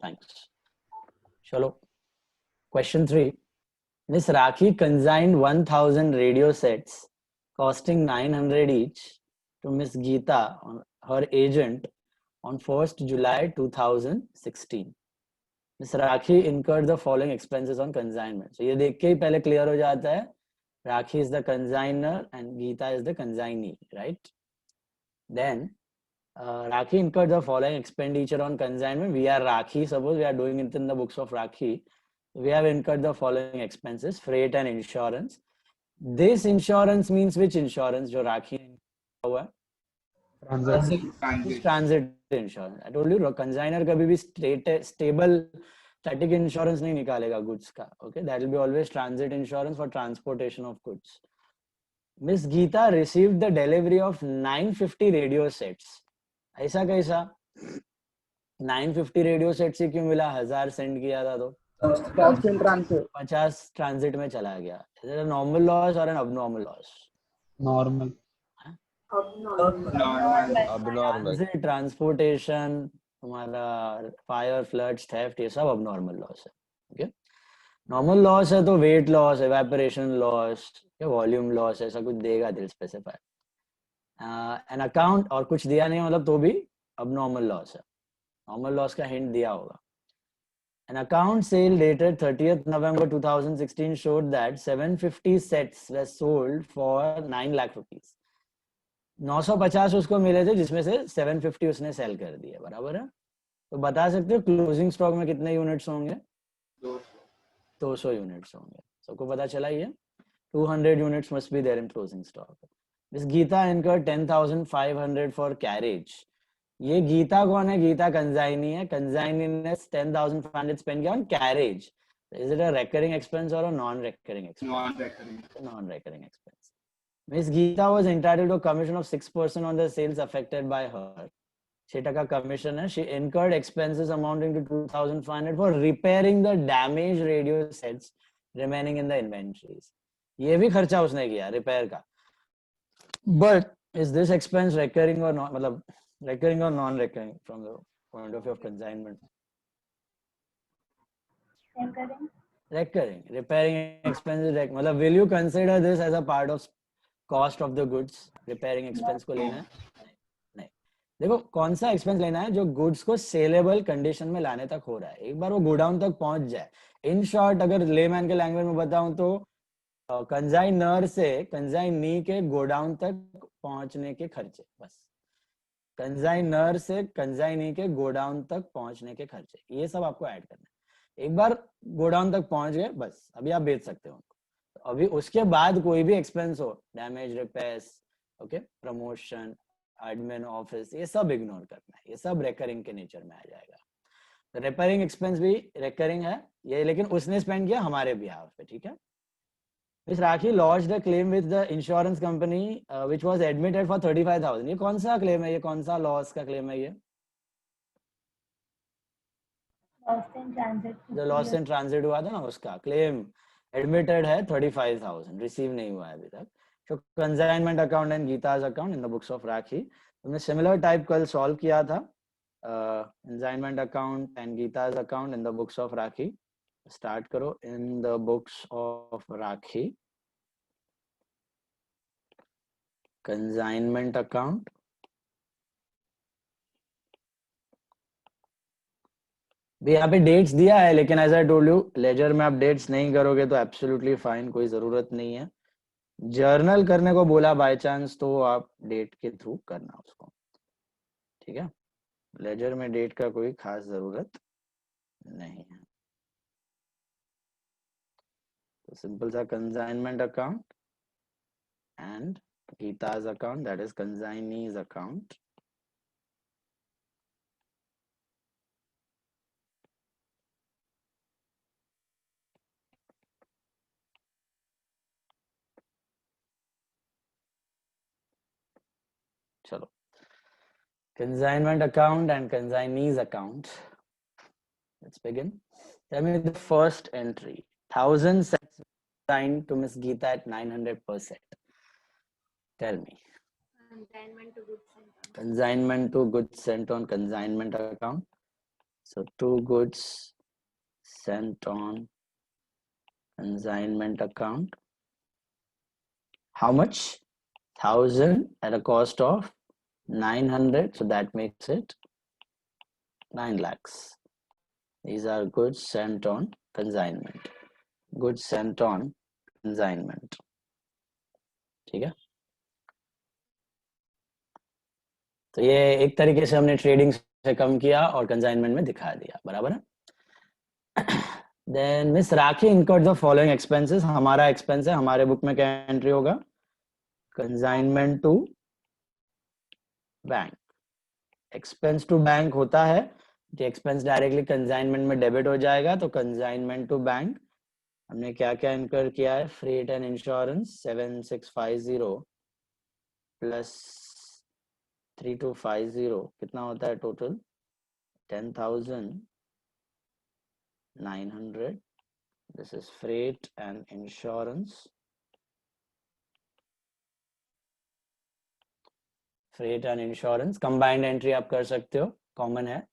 Thanks. Chalo. Question 3. Miss Rakhi consigned 1000 radio sets costing 900 each to Miss Geeta, her agent, on 1st July 2016. Miss Rakhi incurred the following expenses on consignment. So ये देख के ही पहले clear हो जाता है, Rakhi is the consigner and Geeta is the consignee, right? Then Rakhi incurred the following expenditure on consignment. We are Rakhi, suppose we are doing it in the books of Rakhi. We have incurred the following expenses: freight and insurance. This insurance means which insurance? जो Rakhi हुआ transit insurance. I told you consigner कभी भी stable static insurance नहीं निकालेगा goods का. Okay, that will be always transit insurance for transportation of goods. Miss Geeta received the delivery of 950 radio sets. ऐसा कैसा 950 radio set से क्यों मिला? 1000 सेंड किया था तो 50 ट्रांजिट में चला गया. Is it a normal loss or an abnormal loss? Normal. Abnormal. Transportation, तुम्हारा फायर, फ्लड्स, थेफ्ट, ये सब abnormal loss है. Okay? नॉर्मल लॉस है तो weight loss, evaporation loss, volume loss, ऐसा कुछ देगा दिल स्पेसिफाई. एन अकाउंट और कुछ दिया नहीं मतलब तो भी abnormal loss है. नॉर्मल लॉस का हिंट दिया होगा. An account sale dated 30th November 2016 showed that 750 sets were sold for 9 lakh rupees. 950 उसको मिले थे जिसमें से 750 उसने सेल कर दिए. बराबर है. तो बता सकते हो क्लोजिंग स्टॉक में कितने यूनिट्स होंगे? 200 यूनिट्स होंगे. सबको पता चला ये 200 units must be there in closing stock. Miss Geeta incurred 10,500 for carriage. ये गीता कौन है? गीता कंसाइनी है. कंसाइनी ने 10,500 स्पेंड किया on carriage. Is it a recurring expense or a non-recurring expense? Non-recurring expense. Miss Geeta was entitled to a commission of 6% on the sales affected by her. 6% commission है. She incurred expenses amounting to 2,500 for repairing the damaged radio sets remaining in the inventories. ये भी खर्चा उसने किया repair का. But is this expense recurring or not? मतलब recurring or non-recurring from the point of view of consignment? Recurring. Repairing expenses. मतलब will you consider this as a part of cost of the goods? Repairing expense को लेना है? नहीं. देखो कौन सा expense लेना है जो गुड्स को सेलेबल कंडीशन में लाने तक हो रहा है. एक बार वो गोडाउन तक पहुंच जाए. इन शॉर्ट अगर लेमैन के लैंग्वेज में बताऊं तो कंसाइनर से कंसाइनी के गोडाउन तक पहुंचने के खर्चे. बस कंसाइनर से कंसाइनी के गोडाउन तक पहुंचने के खर्चे, ये सब आपको ऐड करना है. एक बार गोडाउन तक पहुंच गए बस अभी आप बेच सकते हो उनको. अभी उसके बाद कोई भी एक्सपेंस हो, damage, repairs, okay, promotion, admin, office, ये सब इग्नोर करना है. ये सब रिकरिंग के नेचर में आ जाएगा. रिपेयरिंग एक्सपेंस भी रिकरिंग है ये, लेकिन उसने स्पेंड किया हमारे बिहाफ पे. ठीक है. Miss Rakhi lodged a claim with the insurance company which was admitted for 35,000. ये कौन सा क्लेम है? ये कौन सा लॉस का क्लेम है? ये जो लॉस इन ट्रांजिट हुआ था ना उसका क्लेम एडमिटेड है 35,000. रिसीव नहीं हुआ है अभी तक. So consignment account and Geeta's account in the books of Rakhi. हमने similar type कल solve किया था. Consignment account and Geeta's account in the books of Rakhi. Start करो in the books of Rakhi. Consignment account. भी यहाँ पे dates दिया है, लेकिन as I told you ledger में आप डेट्स नहीं करोगे तो एब्सोल्युटली फाइन, कोई जरूरत नहीं है. जर्नल करने को बोला बाय चांस तो आप डेट के थ्रू करना उसको. ठीक है. लेजर में डेट का कोई खास जरूरत नहीं है. तो सिंपल सा consignment account and Geeta's account, that is consignee's account. चलो, consignment account and consignee's account. Let's begin. Tell me the first entry. 1,000 sets signed to Miss Geeta at 900 per set. Tell me. Consignment to goods sent on consignment account. So 2 goods sent on consignment account. How much? 1000 at a cost of 900. So that makes it 9 lakhs. These are goods sent on consignment. Goods sent on consignment. ठीक है, तो ये एक तरीके से हमने trading से कम किया और कंसाइनमेंट में दिखा दिया, बराबर है। Then miss Rakhi incurred the following expenses. हमारा एक्सपेंस है, हमारे बुक में क्या एंट्री होगा? Consignment to bank. Expense to bank होता है कि एक्सपेंस डायरेक्टली कंसाइनमेंट में डेबिट हो जाएगा, तो कंसाइनमेंट टू बैंक हमने क्या क्या इनकर किया है? फ्रेट एंड इंश्योरेंस 7650 प्लस 3250 कितना होता है total? 10,900. This is freight and insurance. Freight and insurance combined entry आप कर सकते हो, कॉमन है।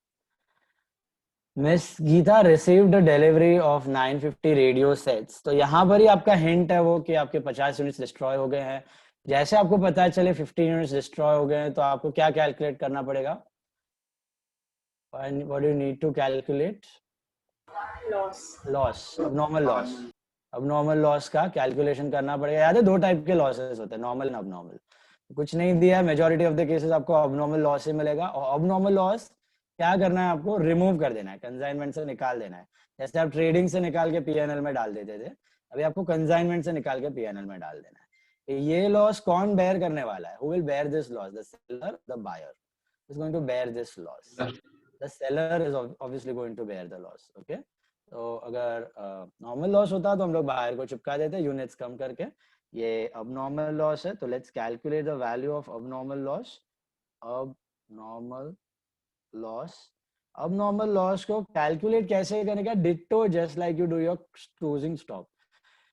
Miss Gita received delivery of 950 radio sets. तो यहाँ पर ही आपका हिंट है वो कि आपके 50 यूनिट्स डिस्ट्रॉय हो गए हैं। जैसे आपको पता चले 50 यूनिट्स डिस्ट्रॉय हो गए हैं, तो आपको क्या कैलकुलेट करना पड़ेगा? What do you need to calculate? Loss, abnormal loss. abnormal loss का कैलकुलेशन करना पड़ेगा। याद है, 2 टाइप के लॉसेस होते हैं, नॉर्मल एंड abnormal। कुछ नहीं दिया है, मेजॉरिटी ऑफ द केसेस आपको abnormal लॉस ही मिलेगा। और abnormal लॉस क्या करना है? आपको रिमूव कर देना है, कंसाइनमेंट से निकाल देना है। जैसे आप ट्रेडिंग से निकाल के पीएनएल में डाल देते थे, अभी आपको कंसाइनमेंट से निकाल के पीएनएल में डाल देना है। ये लॉस कौन बेयर करने वाला है? Who will bear this loss? The seller, the buyer is going to bear this loss. The seller is obviously going to bear the loss. Okay, तो अगर नॉर्मल लॉस होता तो हम लोग बायर को चिपका देते यूनिट्स कम करके। ये abnormal लॉस है, तो let's calculate the value of abnormal loss. abnormal loss, abnormal loss को कैलकुलेट कैसे करने का? Ditto just like you do your closing stock.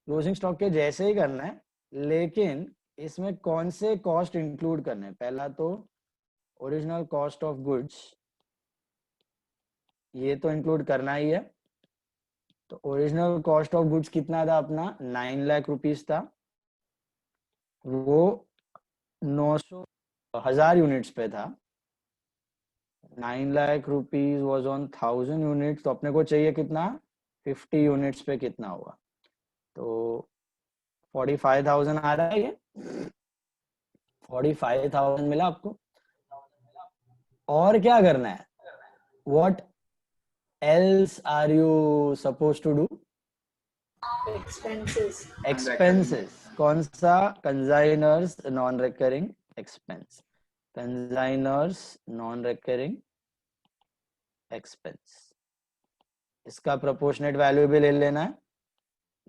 Closing stock के जैसे ही करना है, लेकिन इसमें कौन से कॉस्ट इंक्लूड करने हैं? पहला तो ओरिजिनल कॉस्ट ऑफ गुड्स, ये तो इंक्लूड करना ही है। तो ओरिजिनल कॉस्ट ऑफ गुड्स कितना था अपना? 9 लाख रुपीस था। वो 900,000 यूनिट्स पे था। 9 lakh rupees was on 1000 units, तो अपने को चाहिए कितना? 50 यूनिट्स पे कितना होगा? तो 45,000 आ रहा है। ये 45,000 मिला आपको। और क्या करना है? What else are you supposed to do? Expenses कौन सा? Consignors non recurring expense. Consignors non recurring expense, इसका प्रोपोर्शनेट वैल्यू भी ले लेना है।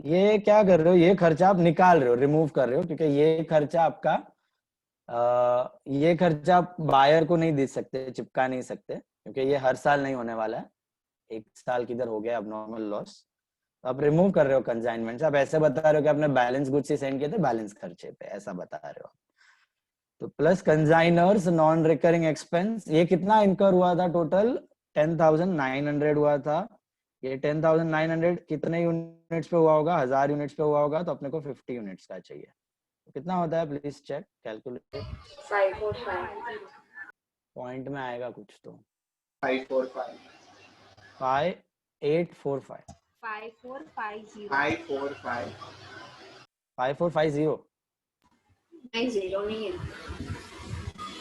ये क्या कर रहे हो? ये खर्चा आप निकाल रहे हो, रिमूव कर रहे हो, क्योंकि ये खर्चा आपका ये खर्चा आप बायर को नहीं दे सकते, चिपका नहीं सकते, क्योंकि ये हर साल नहीं होने वाला है। एक साल किधर हो गया abnormal लॉस, तो आप रिमूव कर रहे हो कंसाइनमेंट से। आप ऐसे बता रहे हो कि आपने बैलेंस गुड्स ही सेंड किए थे बैलेंस खर्चे पे, ऐसा बता रहे हो। तो plus consignors non recurring expense, ये कितना इनकर हुआ था? टोटल 10,900 हुआ था। ये 10,900 कितने यूनिट्स पे हुआ होगा? 1000 यूनिट्स पे हुआ होगा, तो अपने को 50 यूनिट्स का चाहिए। तो कितना होता है? Please check, calculate. 545 पॉइंट में आएगा कुछ तो। 545 5845 5450 5450 नहीं, जीरो नहीं है,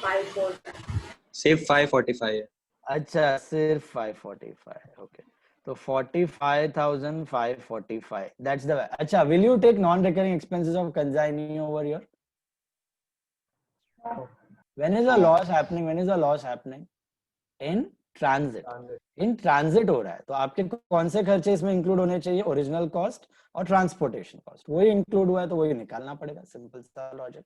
545 सिर्फ 545 है। अच्छा, सिर्फ 545। ओके, तो 45,545 दैट्स द। अच्छा, will you take non recurring expenses of consignee over your? When is the loss happening? When is the loss happening? In transit. In transit हो रहा है, तो आपके कौन से खर्चे इसमें इंक्लूड होने चाहिए? ओरिजिनल कॉस्ट और ट्रांसपोर्टेशन कॉस्ट, वही इंक्लूड हुआ है, तो वही निकालना पड़ेगा। सिंपल सा लॉजिक।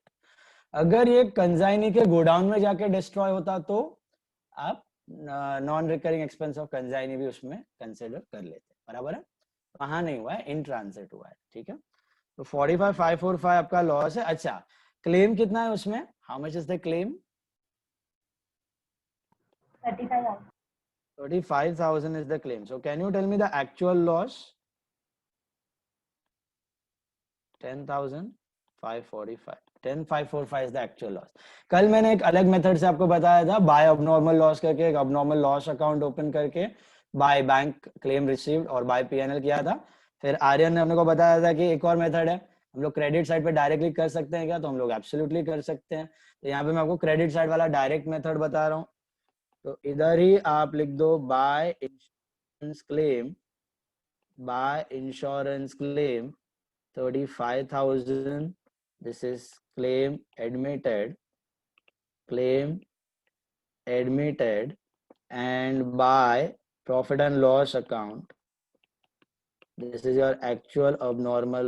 अगर ये कंसाइनी के गोडाउन में जाके डिस्ट्रॉय होता, तो आप non recurring expense of consignee भी उसमें कंसिडर कर लेते, बराबर है। वहां नहीं हुआ है, इन ट्रांजिट हुआ है, ठीक है। तो 45,545 आपका लॉस है। अच्छा, क्लेम कितना है उसमें? How much is the claim? 35,000 35,000 is the claim. So can you tell me the actual loss? 10,545. 10,545 is the actual loss. कल मैंने एक अलग मेथड से आपको बताया था, बाय abnormal loss करके, एक abnormal loss अकाउंट ओपन करके, बाय बैंक क्लेम रिसीव्ड और बाय पीएनएल किया था. फिर आर्यन ने अपने को बताया था कि एक और मेथड है, हम लोग क्रेडिट साइड पे डायरेक्टली कर सकते हैं क्या, तो हम लोग एब्सोल्युटली कर सकते हैं. तो यहाँ पे मैं आपको क्रेडिट साइड वाला डायरेक्ट मेथड बता रहा हूँ. तो इधर ही आप लिख दो by insurance claim, by insurance claim 35,000. This is claim admitted, and by profit and loss account. This is your actual abnormal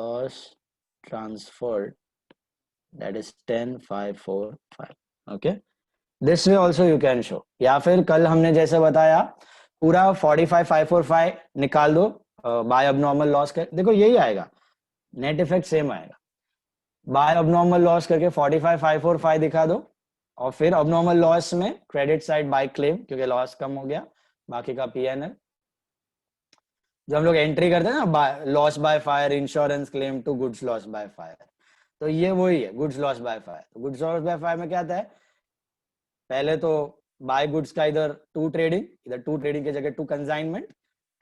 loss transferred, that is 10,545. okay, this way also you can show. या फिर कल हमने जैसे बताया पूरा 45,545 निकाल दो bye abnormal loss कर, देखो यही आएगा, नेट इफेक्ट सेम आएगा. बाय abnormal लॉस करके 45,545 दिखा दो, और फिर abnormal लॉस में क्रेडिट साइड बाय क्लेम, क्योंकि लॉस कम हो गया, बाकी का पीएनएल. जो हम लोग एंट्री करते हैं ना, loss by fire, insurance claim to goods loss by fire, तो ये वही है goods loss by fire. Goods loss by fire में क्या आता है, पहले तो बाय गुड्स का इधर टू ट्रेडिंग की जगह to consignment,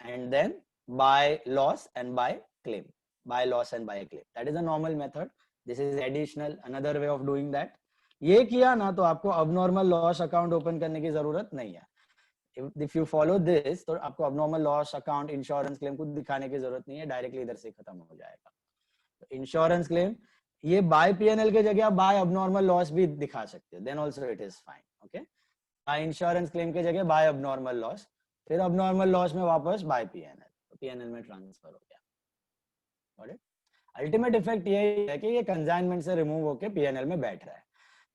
and then by loss and by claim, by loss and by claim. That is a normal method. This is additional another way of doing that. ये किया ना तो आपको abnormal loss account open करने की जरूरत नहीं है. इफ यू फॉलो दिस तो आपको abnormal loss account, insurance claim कुछ दिखाने की जरूरत नहीं है, डायरेक्टली इधर से खत्म हो जाएगा. इंश्योरेंस क्लेम ये बाय पीएनएल के जगह बाय अबनॉर्मल लॉस भी दिखा सकते हो, then also it is fine. Okay, by insurance claim के जगह बाय अबनॉर्मल लॉस, फिर अबनॉर्मल लॉस में वापस बाय पीएनएल, तो पीएनएल में ट्रांसफर हो गया. Got it. अल्टीमेट इफेक्ट ये है कि ये कंसाइनमेंट से रिमूव होके पीएनएल में बैठ रहा है.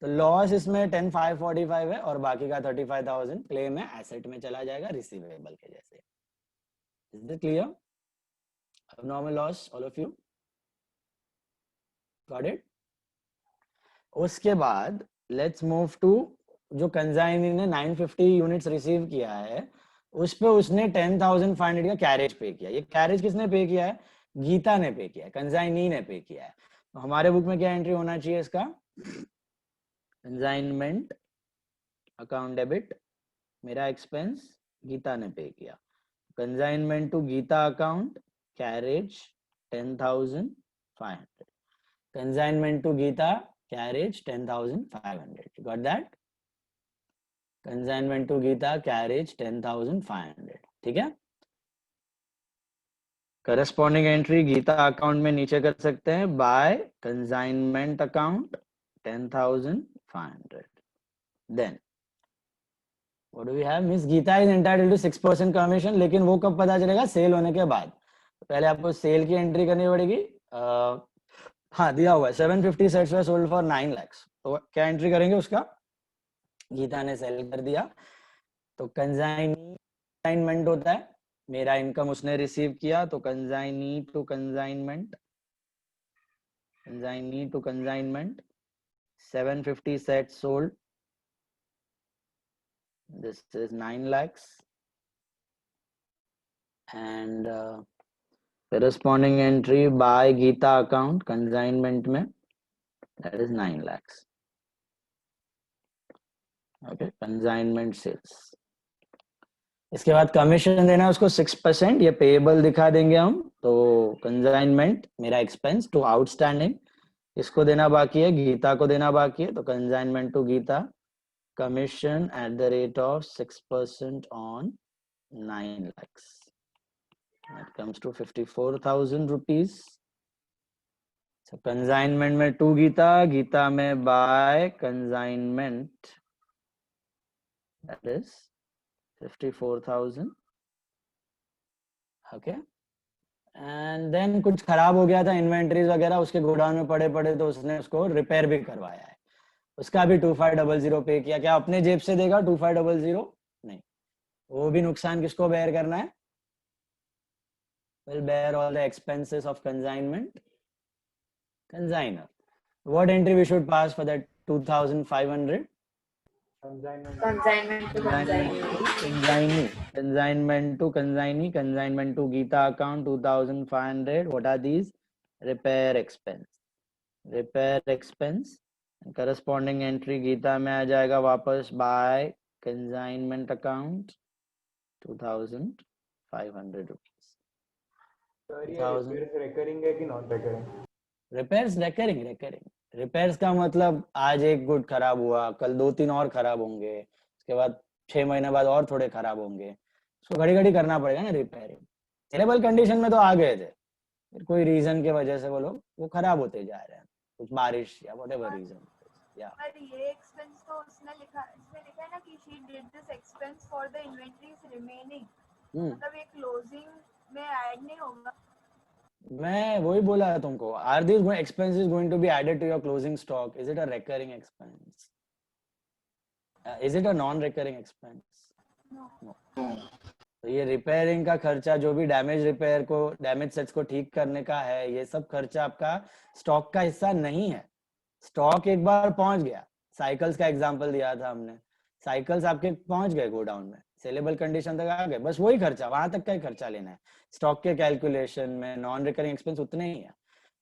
तो लॉस इसमें 10,545 है और बाकी का 35,000 क्लेम है, एसेट में चला जाएगा रिसीवेबल के जैसे. Is it clear? Abnormal loss all of you got it? उसके बाद लेट्स मूव टू जो कंसाइनी ने 950 यूनिट्स रिसीव किया है, उस पे उसने 10,500 का कैरेज पे किया. ये कैरेज किसने पे किया है? गीता ने पे किया है, कंसाइनी ने पे किया है. तो हमारे बुक में क्या एंट्री होना चाहिए इसका? कंसाइनमेंट अकाउंट डेबिट, मेरा एक्सपेंस, गीता ने पे किया. Consignment to Gita account, carriage 10,500. Consignment to Gita carriage 10,500. got that? Consignment to Gita carriage 10,500. ठीक है. करस्पॉन्डिंग एंट्री गीता अकाउंट में नीचे कर सकते हैं by consignment account 10,500. Then what do we have? Miss Gita is entitled to 6% commission, लेकिन वो कब पता चलेगा? सेल होने के बाद. पहले आपको सेल की एंट्री करनी पड़ेगी. हाँ दिया हुआ है 750 sets were sold for 9 lakhs. तो क्या एंट्री करेंगे उसका? गीता ने सेल कर दिया, तो कंसाइनमेंट होता है, मेरा इनकम उसने रिसीव किया, तो consignee to consignment, 750 sets sold, this is 9 lakhs, and corresponding entry by Geeta account consignment में, that is 9 lakhs. okay, consignment sales. इसके बाद कमीशन देना है उसको 6%, ये पेएबल दिखा देंगे हम. तो कंसाइनमेंट मेरा एक्सपेंस टू आउटस्टैंडिंग, इसको देना बाकी है, गीता को देना बाकी है, तो consignment to Gita commission at the rate of 6% on 9 lakhs. That comes to 54,000 rupees. So consignment में to गीता में by consignment, that is 54,000. okay, and then कुछ खराब हो गया था इन्वेंटरीज वगैरह उसके गोडाउन में पड़े तो उसने उसको रिपेयर भी करवाया है, उसका भी 2500 पे किया. क्या अपने जेब से देगा 2500? नहीं, वो भी नुकसान किसको बेयर करना है? will bear all the expenses of consignment, consigner. What entry we should pass for that 2,500? Consignment. Consignment to consignee. Consignment to Geeta account 2500. What are these? Repair expense. And corresponding entry Geeta में आ जाएगा वापस by consignment account 2500 rupees. Sir ये repairs recurring है कि non recurring? Repairs recurring. Repairs का मतलब आज एक गुड खराब हुआ, कल 2-3 और खराब होंगे, उसके बाद 6 महीने बाद और थोड़े खराब होंगे, उसको घड़ी घड़ी करना पड़ेगा ना रिपेयरिंग. सेलेबल कंडीशन में तो आ गए थे, फिर कोई रीजन के वजह से वो लोग वो खराब होते जा रहे हैं, कुछ बारिश या व्हाटएवर रीजन. या पर ये एक्सपेंस तो इसमें लिखा है ना कि she did this expense for the inventories remaining, मतलब ये क्लोजिंग में ऐड नहीं होगा. मैं वही बोला है तुमको. Are this expenses going to be added to your closing stock? Is it a recurring expense? Is it a non recurring expense? No. तो ये रिपेयरिंग का खर्चा, जो भी डैमेज सेट्स को ठीक करने का है, ये सब खर्चा आपका स्टॉक का हिस्सा नहीं है. स्टॉक एक बार पहुंच गया, साइकिल्स का एग्जांपल दिया था हमने, साइकिल्स आपके पहुंच गए गोडाउन में, सेलेबल कंडीशन तक आ गए, बस वही खर्चा, वहां तक का ही खर्चा लेना है. स्टॉक के कैलकुलेशन में नॉन रिकरिंग एक्सपेंस उतने ही है.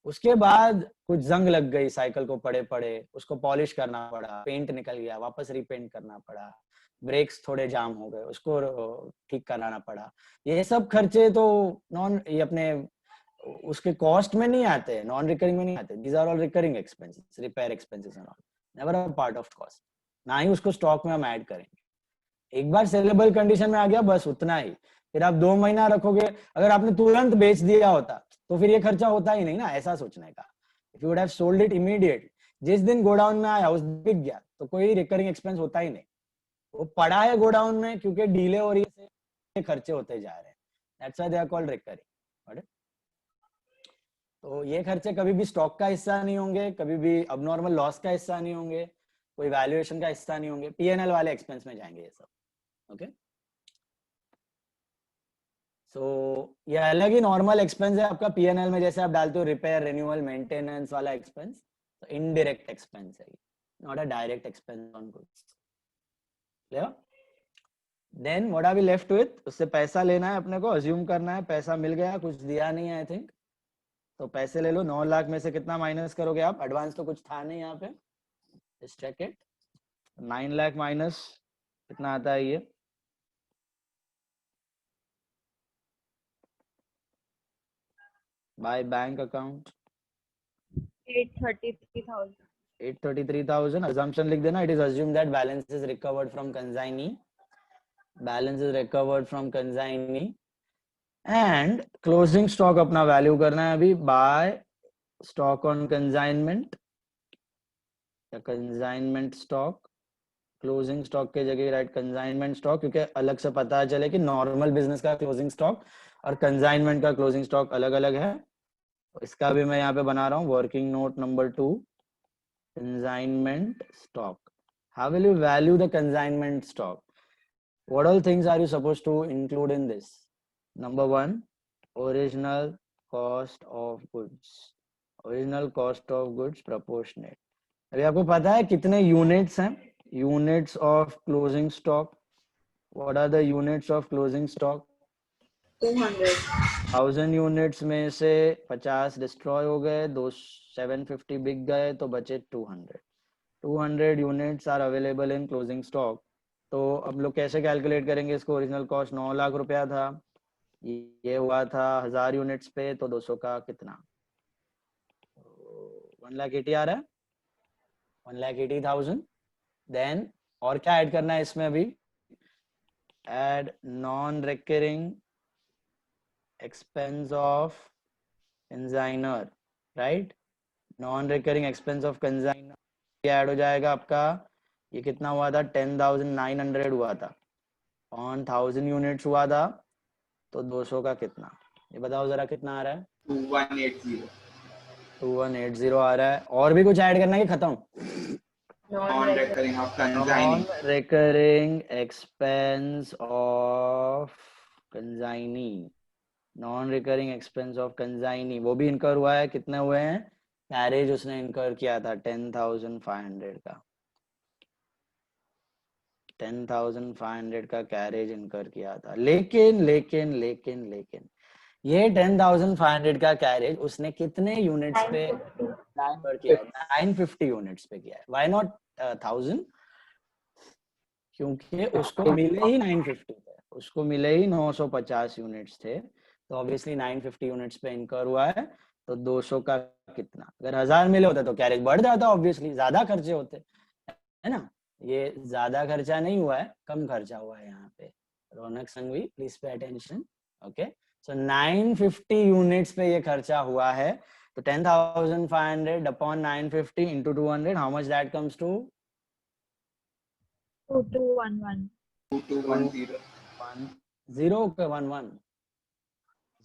उसके बाद कुछ जंग लग गई साइकिल को, पड़े उसको पॉलिश करना पड़ा, पेंट निकल गया, वापस रीपेंट करना पड़ा, ब्रेक्स थोड़े जाम हो गए, उसको ठीक कराना पड़ा. ये सब खर्चे तो ये अपने उसके कॉस्ट में नहीं आते, नॉन रिकरिंग में नहीं आते. These are all recurring expenses, repair expenses and all, never a part of cost. ना ही उसको स्टॉक में हम ऐड करेंगे. एक बार सेलेबल कंडीशन में आ गया, बस उतना ही. फिर आप 2 महीना रखोगे, अगर आपने तुरंत बेच दिया होता तो फिर ये खर्चा होता ही नहीं ना, ऐसा सोचने का. If you would have sold it immediately, जिस दिन गोडाउन में आया उस दिन बिक गया, तो कोई रिकरिंग एक्सपेंस होता ही नहीं. वो पड़ा है गोडाउन में क्योंकि डीले हो रही है, खर्चे होते जा रहे हैं. That's why they are called recurring. तो ये खर्चे कभी भी स्टॉक का हिस्सा नहीं होंगे, कभी भी अबनॉर्मल लॉस का हिस्सा नहीं होंगे, कोई वैल्यूएशन का हिस्सा नहीं होंगे, पीएनएल वाले एक्सपेंस में जाएंगे ये सब. ओके, सो ये अलग ही नॉर्मल एक्सपेंस है आपका पीएनएल में. जैसे आप डालते हो रिपेयर, रिन्यूअल, मेंटेनेंस वाला एक्सपेंस, तो इनडायरेक्ट एक्सपेंस है, not a direct expense on goods. Clear? Then what are we left with? उससे पैसा लेना है अपने को, अज्यूम करना है पैसा मिल गया, कुछ दिया नहीं है आई थिंक, तो पैसे ले लो. 9 लाख में से कितना माइनस करोगे आप? एडवांस तो कुछ था नहीं यहाँ पे, just check it. 9 lakh minus कितना आता है ये? By bank account 833,000. 833,000. assumption लिख देना. it is assumed that balance is recovered from consignee and closing stock अपना वैल्यू करना है अभी बाय स्टॉक ऑन कंसाइनमेंट या कंसाइनमेंट स्टॉक. क्लोजिंग स्टॉक के जगह राइट कंसाइनमेंट स्टॉक, क्योंकि अलग से पता चले कि नॉर्मल बिजनेस का क्लोजिंग स्टॉक और कंसाइनमेंट का क्लोजिंग स्टॉक अलग अलग है. इसका भी मैं यहाँ पे बना रहा हूँ working note number 2, consignment stock. How will you value the consignment stock? What all things are you supposed to include in this? Number 1, original cost of goods. Original cost of goods proportionate. अभी आपको पता है कितने units हैं? Units of closing stock. What are the units of closing stock? 200. 1000 units में से 50 destroy हो गए, 750 बिक गए, तो बचे 200. 200 units are available in closing stock. तो अब लोग कैसे कैलकुलेट करेंगे इसको? ओरिजिनल कॉस्ट 9 लाख रुपया था, ये हुआ था 1000 यूनिट्स पे, तो 200 का कितना? 1,80,000 आ रहा है, 1,80,000. देन और क्या ऐड करना है इसमें? अभी add non recurring expense of consignor, right? Non recurring expense of consignor ये ऐड हो जाएगा आपका. ये कितना हुआ था? 10,900 हुआ था, ऑन 1000 यूनिट्स हुआ था, तो 200 का कितना? ये बताओ जरा कितना आ रहा है? 2180 आ रहा है. और भी कुछ ऐड करना है कि खत्म? Non-recurring of non consignee. Recurring expense of consignee. Non recurring expense of consignee वो भी इनकर हुआ है. कितने हुए हैं? कैरेज उसने इनकर किया था 10,500 का. 10,500 का कैरेज इनकर किया था, लेकिन लेकिन लेकिन लेकिन ये 10,500 का कैरेज उसने कितने यूनिट्स पे पर किया है? 950 यूनिट्स पे किया है. Why not 1000? क्योंकि उसको मिले ही 950 थे, उसको मिले ही 950 यूनिट्स थे, तो ऑब्वियसली 950 यूनिट्स पे इनकर हुआ है, तो 200 का कितना? अगर 1000 मिले होते तो कैरेज बढ़ जाता, ऑब्वियसली ज्यादा खर्चे होते, है ना. ये ज्यादा खर्चा नहीं हुआ है, कम खर्चा हुआ है यहाँ पे. Raunak Sanghvi, please pay attention. Okay, so 950 units पे ये खर्चा हुआ है, तो 10,500 upon 950 into 200, how much that comes to? 2211. 2210. 0 के 11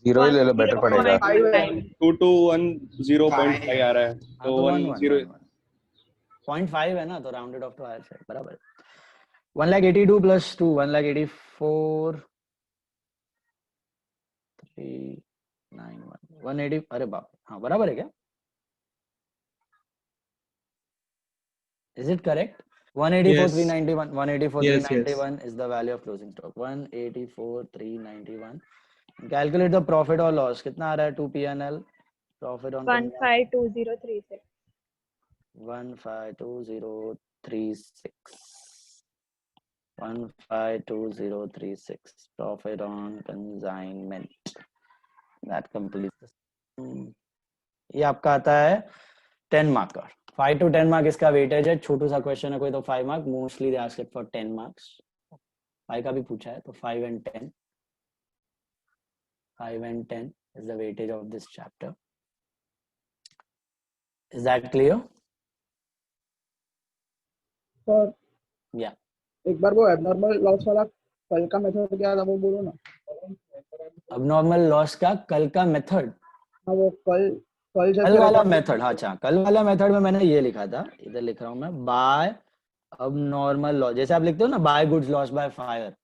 जीरो ही ले लो, बेटर पड़ेगा. 2210.5 आ रहा है, हाँ, तो 10 0.5 है ना, तो rounded off to higher side बराबर. 1,82 प्लस 2 1,84 391 180. अरे बाप, हाँ बराबर है क्या? Is it correct? 184,391. 184,391 is the value of closing stock. 184,391. Calculate the profit or loss. कितना आ रहा है? 2 P&L. Profit on 152036. 152036. 152036. Profit on consignment. That completes. ये आपका आता है 10 मार्कर. 5 to 10 मार्क इसका वेटेज है. छोटू सा क्वेश्चन है कोई तो 5 mark. Mostly they ask it for 10 marks. 5 का भी पूछा है, तो 5 and 10. 5 and 10 is the weightage of this chapter. Is that clear? Sir Yeah. एक बार वो एबनॉर्मल लॉस वाला कल का मेथड क्या था वो बोलो ना. Abnormal loss का कल का मेथड. हाँ वो कल कल वाला मेथड. हाँ अच्छा, कल वाला मेथड में मैंने ये लिखा था, इधर लिख रहा हूँ मैं, बाय abnormal loss. जैसे आप लिखते हो ना, by goods loss by fire,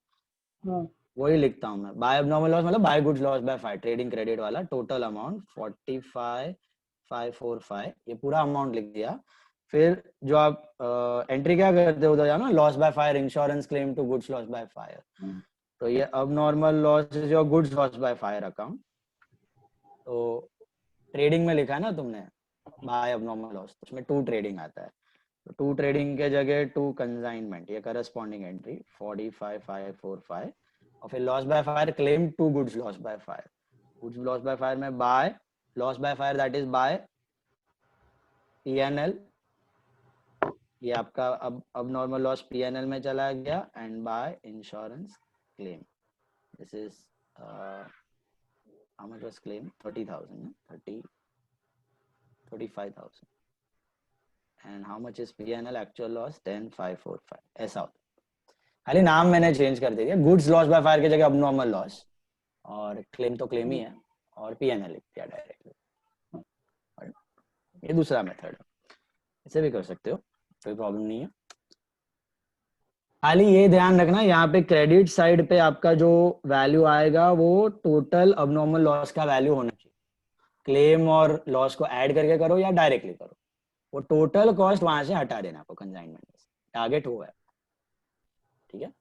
हाँ वही लिखता हूँ मैं. बाय abnormal loss मतलब by goods loss by fire, trading credit वाला. टोटल अमाउंट 45,545, ये पूरा अमाउंट लिख दिया. फिर जो आप एंट्री क्या करते हो उधर जाना, loss by fire, insurance claim to goods loss by fire. तो ये abnormal loss is your goods loss by fire account. तो ट्रेडिंग में लिखा है ना तुमने बाय abnormal loss, तो उसमें 2 ट्रेडिंग आता है. तो 2 ट्रेडिंग के जगह 2 कंसाइनमेंट, ये करस्पॉन्डिंग एंट्री 45,545. और फिर loss by fire claim to goods loss by fire. Goods loss by fire में by loss by fire, that is by P&L. ये आपका अब नॉर्मल लॉस P&L में चला गया. And by insurance claim, this is how much was claim? 30,000, 35,000. And how much is P&L? Actual loss 10,545. ऐसा होता है. खाली नाम मैंने चेंज कर दिया. गुड्स लॉस बाय फायर की जगह abnormal लॉस, और क्लेम तो क्लेम ही है, और P&L लिख दिया डायरेक्टली. ये दूसरा मेथड है, इसे भी कर सकते हो, कोई प्रॉब्लम नहीं है. खाली ये ध्यान रखना, यहाँ पे क्रेडिट साइड पे आपका जो वैल्यू आएगा वो टोटल अबनॉर्मल लॉस का वैल्यू होना चाहिए. क्लेम और लॉस को ऐड करके करो या डायरेक्टली करो, वो टोटल कॉस्ट वहां से हटा देना आपको कंसाइनमेंट में. टारगेट हुआ है, ठीक है.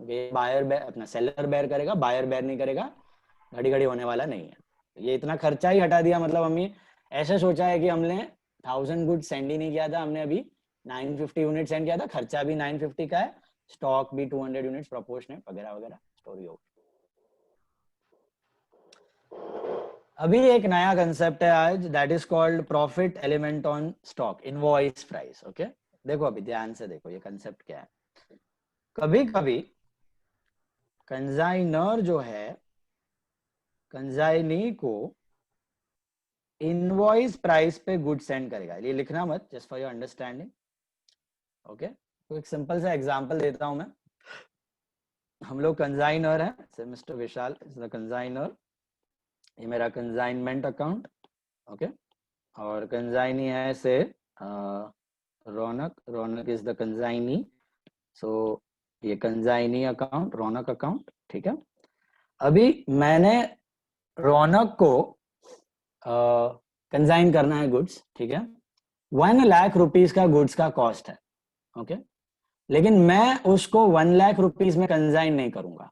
ये बायर अपना सेलर बेयर करेगा, बायर बेयर नहीं करेगा, घड़ी घड़ी होने वाला नहीं है. ये इतना खर्चा ही हटा दिया, मतलब हमने ऐसे सोचा है कि हमने 1000 गुड सेंड ही नहीं किया था, हमने अभी 950 यूनिट सेंड किया था, खर्चा भी 950 का है, स्टॉक भी 200 यूनिट्स प्रोपोर्शनेट वगैरह वगैरह स्टोरी होगी. अभी एक नया कंसेप्ट है आज, that is called profit element on stock, invoice price. Okay, देखो अभी ध्यान से देखो ये कंसेप्ट क्या है. कभी कभी कंसाइनर जो है, कंसाइनी को इनवॉइस प्राइस पे गुड सेंड करेगा. ये लिखना मत, just for your understanding. Okay, तो एक सिंपल सा एग्जांपल देता हूं मैं. हम लोग कंसाइनर है, say mister Vishal is the consignor. ये मेरा कंसाइनमेंट अकाउंट. ओके, और कंसाइनी है say Raunak is the consignee. So ये कंसाइनी अकाउंट, रौनक अकाउंट, ठीक है. अभी मैंने रौनक को कंसाइन करना है गुड्स, ठीक है. 1 लाख रुपीस का गुड्स का कॉस्ट है. ओके, लेकिन मैं उसको 1 लाख रुपीस में कंजाइन नहीं करूंगा,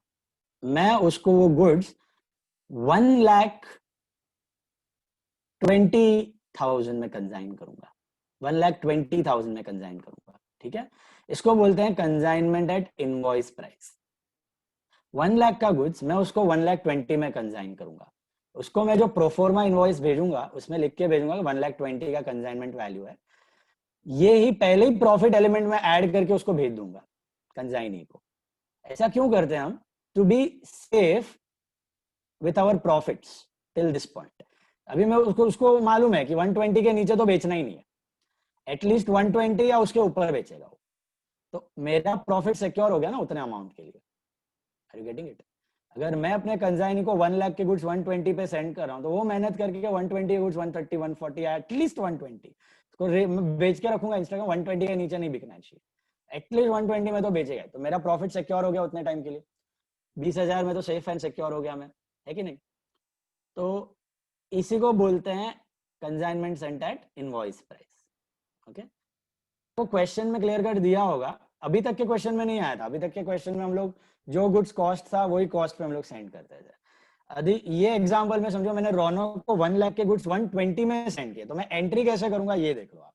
मैं उसको वो गुड्स 1,20,000 में कंजाइन करूंगा, 1,20,000 में कंजाइन करूंगा, ठीक है। इसको बोलते हैं consignment eight invoice price. 1 lakh का गुड्स मैं उसको 1,20,000 में कंजाइन करूंगा, उसको मैं जो प्रोफॉर्मा इनवॉइस भेजूंगा उसमें लिख के भेजूंगा कि 1,20,000 का कंजाइनमेंट वैल्यू है, ये ही पहले ही प्रॉफिट एलिमेंट में ऐड करके उसको भेज दूंगा कंजाइनी को। ऐसा क्यों करते हैं हम? To be safe with our profits till this point. अभी मैं उसको मालूम है कि 120 के नीचे तो बेचना ही नहीं है, एटलीस्ट 120 या उसके ऊपर बेचेगा वो, तो मेरा प्रॉफिट सिक्योर हो गया ना उतने अमाउंट के लिए। Are you getting it? अगर मैं अपने कंजाइनी को 1 लाख के गुड्स 120 पे सेंड कर रहा हूँ तो वो मेहनत करके 120 के गुड्स 130 140 एटलीस्ट 120 उसको बेच के रखूंगा इंस्टाग्राम, 120 के नीचे नहीं बिकना चाहिए, एटलीस्ट 120 में तो बेचेगा, तो मेरा प्रॉफिट सिक्योर हो गया उतने टाइम के लिए, 20,000 में तो सेफ एंड सिक्योर हो गया मैं, है कि नहीं? तो इसी को बोलते हैं consignment sent at invoice price. Okay, तो क्वेश्चन में क्लियर कट दिया होगा, अभी तक के क्वेश्चन में नहीं आया था, अभी तक के क्वेश्चन में हम लोग जो गुड्स कॉस्ट था वही कॉस्ट पे हम लोग सेंड करते थे। अभी ये एग्जांपल में समझो मैंने रौनक को 1 लाख के गुड्स 120 में सेंड किया, तो मैं एंट्री कैसे करूंगा ये देख लो आप।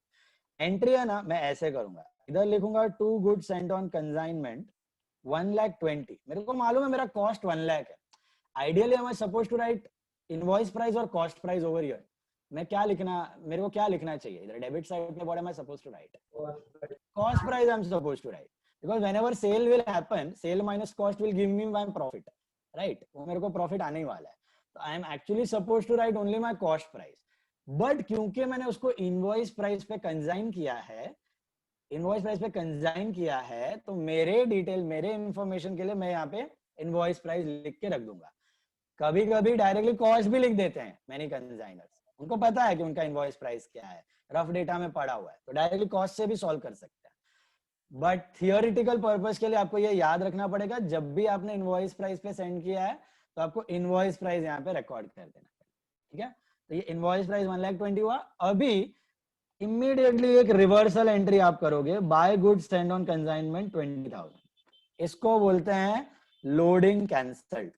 एंट्री है ना, मैं ऐसे करूंगा, इधर लिखूंगा 2 गुड्स सेंट ऑन कंसाइनमेंट 1,20,000, मेरे को मालूम है मेरा कॉस्ट 1 लाख है। Ideally I am suppose to write invoice price और कॉस्ट प्राइस ओवर हियर। मैं क्या लिखना, मेरे को क्या लिखना चाहिए इधर डेबिट साइड पे? What am I suppose to write? Cost price I am suppose to write, because whenever sale will happen, sale minus cost will give me my profit, right? वो मेरे को प्रॉफिट आने ही वाला है, तो I am actually suppose to write only my cost price, but क्योंकि मैंने उसको इनवॉइस प्राइस पे कंजाइन किया है, इनवॉइस प्राइस पे कंजाइन किया है, तो मेरे डिटेल, मेरे इंफॉर्मेशन के लिए मैं यहाँ पे इनवॉइस प्राइस लिख के रख दूंगा। कभी कभी डायरेक्टली कॉस्ट भी लिख देते हैं मैनी कंजाइनर्स, उनको पता है कि उनका इनवॉइस प्राइस क्या है, रफ डेटा में पड़ा हुआ है, तो डायरेक्टली कॉस्ट से भी सॉल्व कर सकते हैं। बट थियोरिटिकल पर्पस के लिए आपको ये याद रखना पड़ेगा, जब भी आपने इनवॉइस प्राइस पे सेंड किया है तो आपको इनवॉइस प्राइस यहाँ पे रिकॉर्ड कर देना, ठीक है। तो ये इनवॉइस प्राइस 1,20,000 हुआ। अभी इमीडिएटली एक रिवर्सल एंट्री आप करोगे, by goods send on consignment 20,000, इसको बोलते हैं loading cancelled.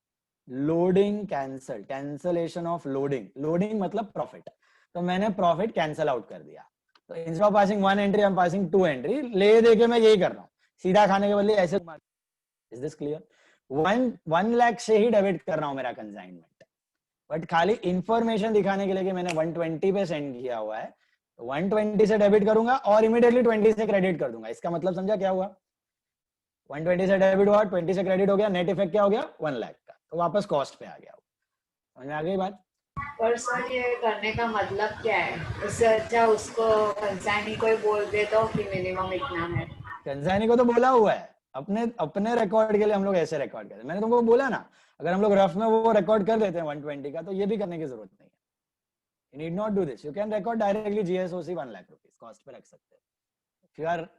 Loading cancel, cancellation of loading, loading मतलब प्रॉफिट, तो मैंने प्रॉफिट कैंसल आउट कर दिया। तो instead of passing 1 entry I am passing 2 entry, ले दे के मैं यही कर रहा हूँ, सीधा खाने के बदले ऐसे। Is this clear? 1 लाख से ही डेबिट कर रहा हूँ मेरा कंसाइनमेंट, बट खाली इंफॉर्मेशन दिखाने के लिए कि मैंने 120 पे सेंड किया हुआ है, तो 120 से डेबिट करूंगा और इमीडिएटली 20 से क्रेडिट कर दूंगा। इसका मतलब समझा क्या हुआ? 120 से डेबिट हुआ, 20 से क्रेडिट हो गया, नेट इफेक्ट क्या हो गया? 1 लाख का, तो वापस कॉस्ट पे आ गया। समझ में आ गई बात? पर सर ये करने का मतलब क्या है? उससे अच्छा उसको कंसाइनी को ही बोल दे तो कि मिनिमम इतना है। कंसाइनी को तो बोला हुआ है, अपने अपने रिकॉर्ड के लिए हम लोग ऐसे रिकॉर्ड करते हैं। मैंने तुमको बोला ना, अगर हम लोग रफ में वो रिकॉर्ड कर देते हैं 120 का, तो ये भी करने की जरूरत नहीं है। You need not do this. You can record directly GSOC 1 lakh rupees cost पे रख सकते हैं। If you are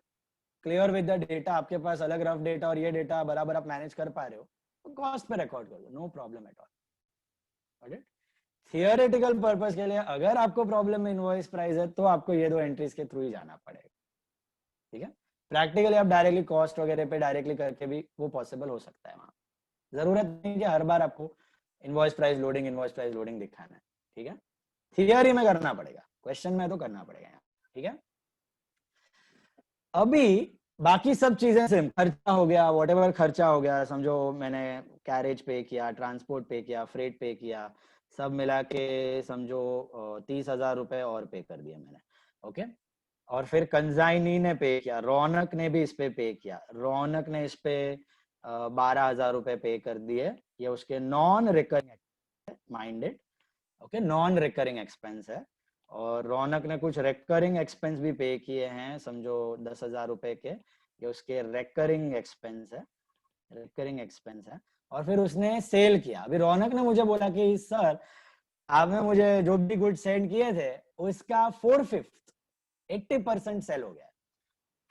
clear with the data, आपके पास अलग रफ डेटा और ये डेटा बराबर आप मैनेज कर पा रहे हो, तो कॉस्ट पे रिकॉर्ड कर दो, no problem at all. Theoretical purpose के लिए अगर आपको प्रॉब्लम में इनवॉइस प्राइस है तो आपको ये 2 एंट्रीज के थ्रू ही जाना पड़ेगा, ठीक है। प्रैक्टिकली आप डायरेक्टली कॉस्ट वगैरह पे डायरेक्टली करके भी वो पॉसिबल हो सकता है, वहां जरूरत नहीं कि हर बार आपको इनवॉइस प्राइस लोडिंग दिखाना है, ठीक है। थियरी में करना पड़ेगा, क्वेश्चन में तो करना पड़ेगा यहाँ, ठीक है। अभी बाकी सब चीजें सेम, खर्चा हो गया, व्हाटएवर खर्चा हो गया, समझो मैंने कैरेज पे किया, ट्रांसपोर्ट पे किया, फ्रेट पे किया, सब मिला के समझो 30,000 रुपए और पे कर दिए मैंने, ओके। और फिर कंजाइनी ने पे किया, रौनक ने भी इस पे किया, रौनक ने इस पे 12,000 रुपए पे कर दिए, ये उसके non recurring minded, okay, non recurring expense है। और रौनक ने कुछ रिकरिंग एक्सपेंस भी पे किए हैं, समझो 10,000 रुपए के, ये उसके रिकरिंग एक्सपेंस है, रिकरिंग एक्सपेंस है। और फिर उसने सेल किया। अभी रौनक ने मुझे बोला कि सर आपने मुझे जो भी गुड सेंड किए थे उसका 4/5 80% सेल हो गया,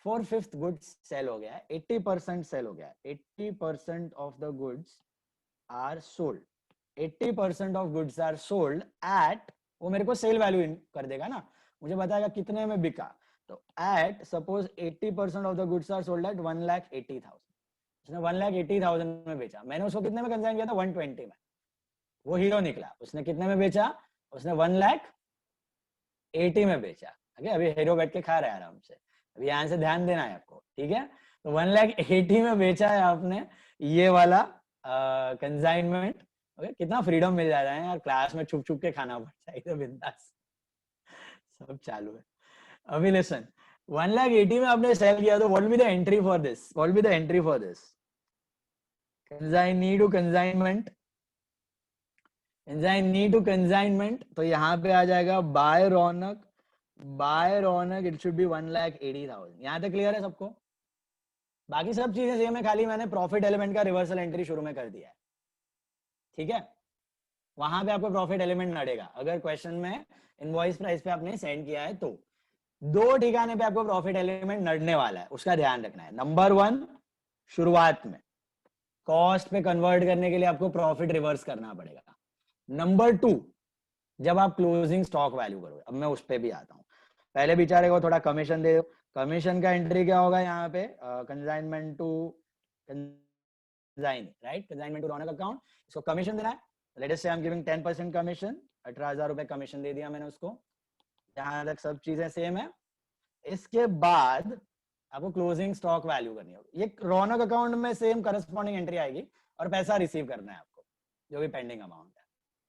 4/5 गुड्स सेल हो गया, 80% सेल हो गया, 80% of the goods are sold, 80% of goods are sold at, वो मेरे को सेल वैल्यू कर देगा ना, मुझे बताएगा कितने में बिका, तो at suppose 80% of the goods are sold at 1,80,000, उसने 1,80,000 में बेचा, मैंने उसको कितने में कंसाइन किया था 120 में, वो हीरो निकला, उसने कितने में बेचा, उसने 1,80,000 में बेचा। ओके, अभी हीरो बैठ के खा रहा है आराम से, अभी यहाँ से ध्यान देना है आपको, ठीक है। तो 1,80,000 में बेचा है आपने, ये वाला कंसाइनमेंट। ओके, कितना फ्रीडम मिल जाता है यार, क्लास में छुप छुप के खाना पड़ता है, इधर बिंदास सब चालू है। अभी लिसन, 1,80,000 में आपने सेल किया, तो what will be the entry for this, what will be the entry for this, consignee to consignment, consignee to consignment, तो यहाँ पे आ जाएगा by Raunak, by Raunak it should be 1,80,000। यहाँ तक क्लियर है सबको? बाकी सब चीजें सेम है, खाली मैंने प्रॉफिट एलिमेंट का रिवर्सल एंट्री शुरू में कर दिया है, ठीक है। वहां पे आपको प्रॉफिट एलिमेंट नड़ेगा, अगर क्वेश्चन में इनवॉइस प्राइस पे आपने सेंड किया है तो दो ठिकाने पे आपको प्रॉफिट एलिमेंट नड़ने वाला है, उसका ध्यान रखना है। नंबर 1, शुरुआत में कॉस्ट पे कन्वर्ट करने के लिए आपको प्रॉफिट रिवर्स करना पड़ेगा। नंबर 2, जब आप क्लोजिंग स्टॉक वैल्यू करोगे, अब मैं उस पे भी आता हूँ, पहले बेचारे को थोड़ा कमीशन दे दो। कमीशन का एंट्री क्या होगा यहाँ पे, consignment to consign, right, consignment to Raunak account, इसको कमीशन देना है। लेट अस से आई एम गिविंग 10% कमीशन, 18,000 रुपए कमीशन दे दिया मैंने उसको, जहां तक सब चीजें सेम है। इसके बाद आपको क्लोजिंग स्टॉक वैल्यू करनी होगी, ये रौनक अकाउंट में सेम करस्पॉन्डिंग एंट्री आएगी और पैसा रिसीव करना है आपको, जो भी पेंडिंग अमाउंट है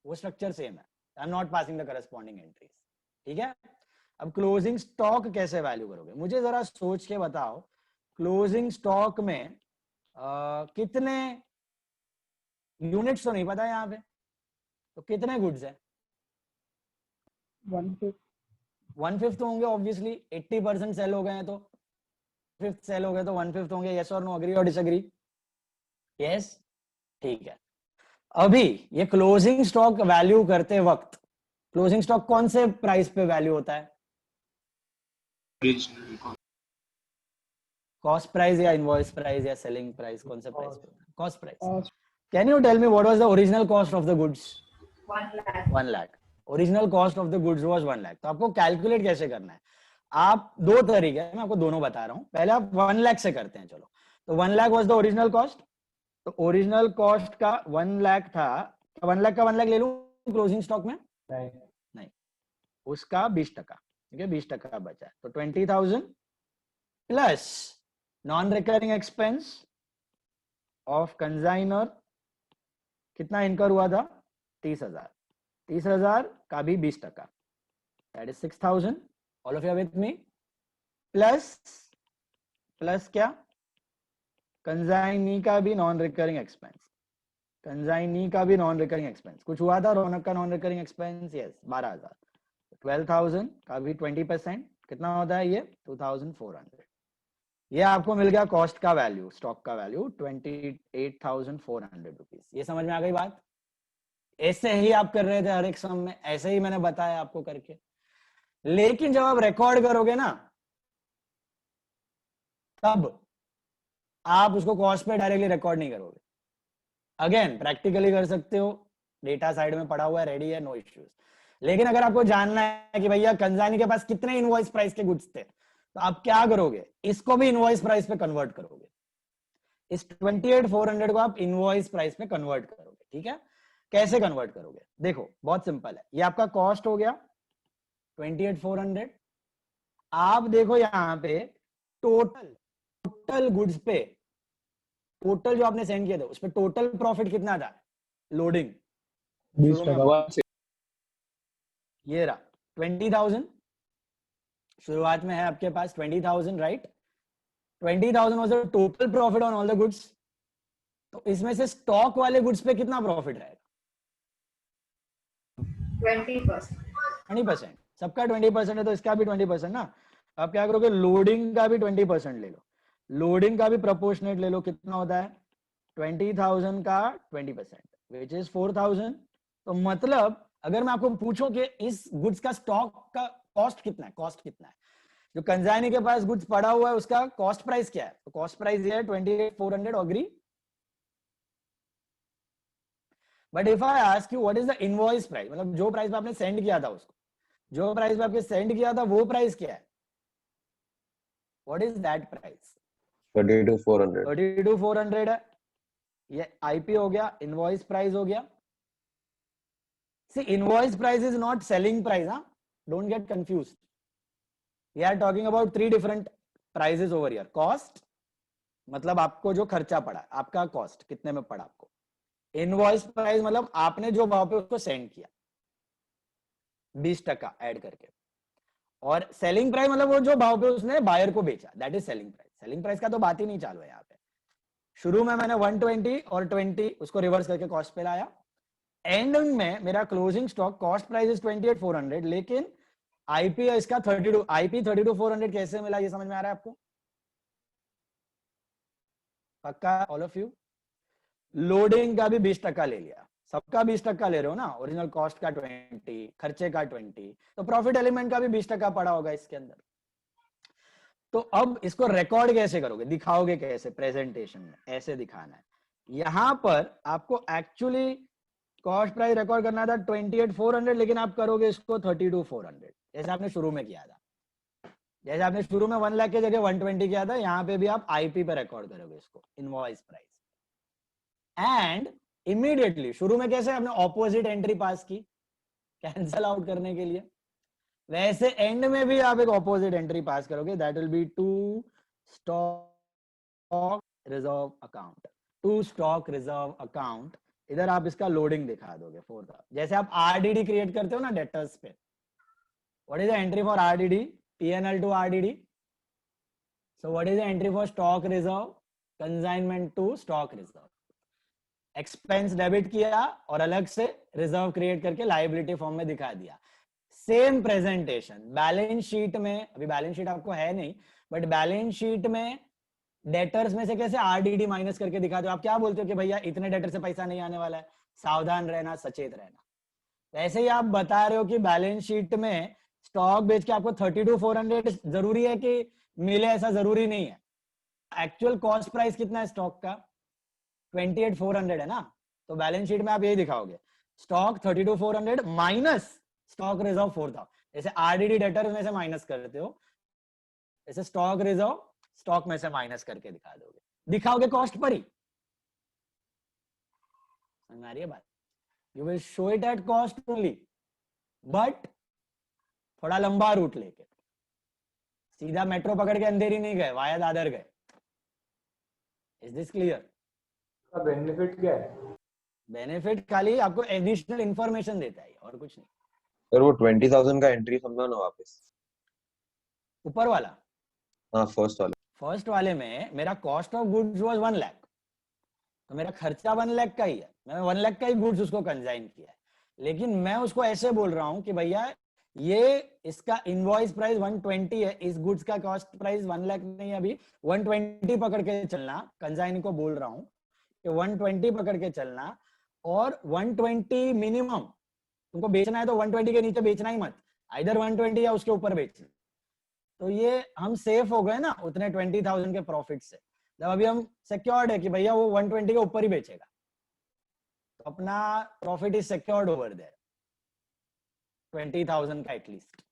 वो स्ट्रक्चर सेम है, I am not passing the corresponding entries, ठीक है। अब क्लोजिंग स्टॉक कैसे वैल्यू करोगे, मुझे जरा सोच के बताओ, क्लोजिंग स्टॉक में कितने यूनिट्स तो नहीं पता यहाँ पे, तो कितने गुड्स है? 1/5 तो होंगे ऑब्वियसली, 80% सेल हो गए हैं तो 1/5 सेल हो गए तो 1/5 होंगे। यस और नो, अग्री और डिसएग्री? यस, ठीक है। अभी ये क्लोजिंग स्टॉक वैल्यू करते वक्त, क्लोजिंग स्टॉक कौन से प्राइस पे वैल्यू होता है, कॉस्ट प्राइस या इनवॉइस प्राइस या सेलिंग प्राइस, कौन सा प्राइस पे होता है? Cost price. Can you tell me what was the original cost of the goods? 1 lakh. Original cost of the goods was 1 lakh. तो आपको कैलकुलेट कैसे करना है, आप दो तरीके हैं, मैं आपको दोनों बता रहा हूं। पहले आप 1 लाख से करते हैं, चलो। तो 1 lakh was the original cost, तो ओरिजिनल कॉस्ट का 1 लाख था, 1 लाख का 1 लाख ले लूं क्लोजिंग स्टॉक में? नहीं, उसका 20%, ठीक है, 20% बचा है, तो 20,000 plus non recurring expense of consignor, कितना इनकर हुआ था? 30,000, 30,000 का भी 20%, that is 6,000। All of you with me? Plus क्या, कंसाइनी का भी नॉन रिकरिंग एक्सपेंस, कंसाइनी का भी नॉन रिकरिंग एक्सपेंस कुछ हुआ था, रौनक का नॉन रिकरिंग एक्सपेंस, यस, 12,000, 12,000 का भी 20%, कितना होता है ये? 2,400। ये आपको मिल गया कॉस्ट का वैल्यू, स्टॉक का वैल्यू 28,400 रुपीज। ये समझ में आ गई बात? ऐसे ही आप कर रहे थे हर एक सम में, ऐसे ही मैंने बताया आपको करके। लेकिन जब आप रिकॉर्ड करोगे ना, तब आप उसको कॉस्ट पे डायरेक्टली रिकॉर्ड नहीं करोगे। अगेन प्रैक्टिकली कर सकते हो, डेटा साइड में पड़ा हुआ है, रेडी है, नो इश्यूज। लेकिन अगर आपको जानना है कि भैया कंसाइनी के पास कितने इनवॉइस प्राइस के गुड्स थे, तो आप क्या करोगे, इसको भी इनवॉइस प्राइस पे कन्वर्ट करोगे। इस 28,400 को आप इनवॉइस प्राइस पे कन्वर्ट करोगे, ठीक है। कैसे कन्वर्ट करोगे? देखो बहुत सिंपल है, ये आपका कॉस्ट हो गया 28,400। आप देखो यहाँ पे टोटल गुड्स पे, टोटल जो आपने सेंड किया था उस पे टोटल प्रॉफिट कितना था? लोडिंग 20%। ये रहा 20,000, शुरुआत में है आपके पास 20,000, right. 20,000 was the total profit on all the goods. तो इसमें से स्टॉक वाले गुड्स पे कितना प्रॉफिट रहेगा? 20%। सबका 20% है तो इसका भी 20% ना। आप क्या करोगे, लोडिंग का भी 20% ले लो, लोडिंग का भी प्रोपोर्शनेट ले लो। कितना होता है? 20,000 का 20%, विच इज 4,000। तो मतलब अगर मैं आपको पूछूं कि इस गुड्स का स्टॉक का कॉस्ट कितना है, कॉस्ट कितना है, जो कंसाइनी के पास गुड्स पड़ा हुआ है उसका कॉस्ट प्राइस क्या है, तो कॉस्ट प्राइस ये है 28,400, agree. But if I ask you what is the invoice price, मतलब जो प्राइस पे आपने सेंड किया था उसको, जो प्राइस पे आपने सेंड किया था वो प्राइस क्या है? What is that price? 32,400. 32,400 है। ये आईपी हो गया, इनवॉइस प्राइस हो गया। See invoice price is not selling price, हाँ, don't get confused. We are talking about 3 different prices over here. Cost मतलब आपको जो खर्चा पड़ा, आपका कॉस्ट कितने में पड़ा आपको। इनवॉइस प्राइस मतलब आपने जो भाव पे उसको सेंड किया 20% ऐड करके। और सेलिंग प्राइस मतलब वो जो भाव पे उसने बायर को बेचा, that is selling price. Selling price का तो बात ही नहीं चालू है यहाँ पे। शुरू में मैंने 120 और 20 उसको रिवर्स करके कॉस्ट पे लाया। एंड में मेरा closing stock cost price is 28,400, लेकिन आईपी है इसका 32। आईपी 32,400 कैसे मिला, ये समझ में आ रहा है आपको? पक्का ऑल ऑफ यू? लोडिंग का भी 20% ले लिया, सबका 20% ले रहे हो ना, ओरिजिनल कॉस्ट का 20, खर्चे का 20, तो प्रॉफिट एलिमेंट का भी 20% पड़ा होगा इसके अंदर। तो अब इसको रिकॉर्ड कैसे करोगे, दिखाओगे कैसे? प्रेजेंटेशन में ऐसे दिखाना है। यहां पर आपको एक्चुअली कॉस्ट प्राइस रिकॉर्ड करना था 28,400, लेकिन आप करोगे इसको 32,400, जैसे आपने शुरू में किया था। जैसे आपने शुरू में 1 लाख की जगह 120 किया था, यहां पे भी आप आईपी पे रिकॉर्ड करोगे इसको, इनवॉइस प्राइस। एंड इमीडिएटली शुरू में कैसे आपने ऑपोजिट एंट्री पास की कैंसल आउट करने के लिए, वैसे एंड में भी आप एक ऑपोजिट एंट्री पास करोगे, that will be to stock reserve account. To stock reserve account, इधर आप इसका लोडिंग दिखा दोगे 4,000। जैसे आप आरडीडी क्रिएट करते हो ना डेटर्स पे, what is the entry for RDD? PNL to RDD. So what is the entry for stock reserve? Consignment to stock reserve. Expense debit किया और अलग से रिजर्व क्रिएट करके लायबिलिटी फॉर्म में दिखा दिया। सेम प्रेजेंटेशन बैलेंस शीट में, अभी बैलेंस शीट आपको है नहीं, बट बैलेंस शीट में डेटर्स में से कैसे आरडीडी माइनस करके दिखाते हो। आप क्या बोलते हो कि भैया इतने डेटर से पैसा नहीं आने वाला है, सावधान रहना, सचेत रहना। वैसे ही आप बता रहे हो कि बैलेंस शीट में स्टॉक बेच के आपको 32,400 जरूरी है कि मिले, ऐसा जरूरी नहीं है। एक्चुअल कॉस्ट प्राइस कितना है स्टॉक का? 28,400 है ना। तो बैलेंस शीट में आप यही दिखाओगे, स्टॉक 32,400 माइनस स्टॉक रिजर्व 4,000। जैसे आरडीडी डेटर में से माइनस करते हो, जैसे स्टॉक रिजर्व स्टॉक में से माइनस करके दिखा दोगे, दिखाओगे कॉस्ट पर ही। समझ आ रही है बात? You will show it at cost only, but थोड़ा लंबा रूट लेके, सीधा मेट्रो पकड़ के अंधेरी नहीं गए, वाया दादर गए। Is this clear? बेनिफिट क्या है? बेनिफिट खाली आपको एडिशनल इंफॉर्मेशन देता है और कुछ नहीं। सर वो 20,000 का एंट्री समझो ना वापस। ऊपर वाला? हाँ फर्स्ट वाला। फर्स्ट वाले में मेरा cost of goods was 1 lakh, तो मेरा खर्चा 1 लाख का ही है, मैंने 1 लाख का ही गुड्स उसको कंसाइन किया है। लेकिन मैं उसको ऐसे बोल रहा हूं कि भैया ये इसका इनवॉइस प्राइस 120 है, इस गुड्स का कॉस्ट प्राइस 1 लाख नहीं, अभी 120 पकड़ के चलना। कंसाइन को बोल रहा हूं कि 120 पकड़ के चलना, और 120 मिनिमम तुमको बेचना है तो 120 के नीचे बेचना ही मत, इधर 120 या उसके ऊपर बेचना। तो ये हम सेफ हो गए ना उतने 20,000 के प्रॉफिट से। जब अभी हम सिक्योर्ड है कि भैया वो 120 के ऊपर ही बेचेगा, तो अपना profit is secured over there 20,000 का एटलीस्ट।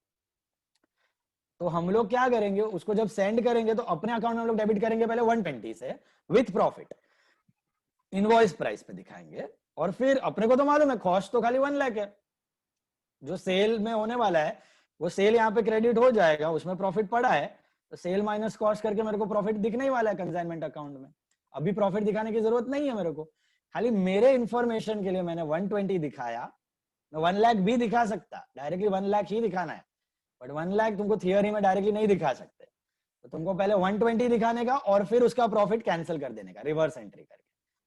तो हम लोग क्या करेंगे, उसको जब सेंड करेंगे तो अपने अकाउंट में हम लोग डेबिट करेंगे पहले 120 से विथ प्रॉफिट, इनवॉइस प्राइस पे दिखाएंगे। और फिर अपने को तो मालूम है कॉस्ट तो खाली 1 लाख है, जो सेल में होने वाला है वो सेल यहाँ पे क्रेडिट हो जाएगा, उसमें प्रॉफिट पड़ा है, तो सेल माइनस कॉस्ट करके मेरे को प्रॉफिट दिखने ही वाला है कंसाइनमेंट अकाउंट में। अभी प्रॉफिट दिखाने की जरूरत नहीं है मेरे को, खाली मेरे इंफॉर्मेशन के लिए मैंने 120 दिखाया। मैं 1 लाख भी दिखा सकता, डायरेक्टली 1 लाख ही दिखाना है, बट 1 लाख तुमको थियोरी में डायरेक्टली नहीं दिखा सकते, तो तुमको पहले 120 दिखाने का और फिर उसका प्रॉफिट कैंसिल कर देने का, रिवर्स एंट्री करके,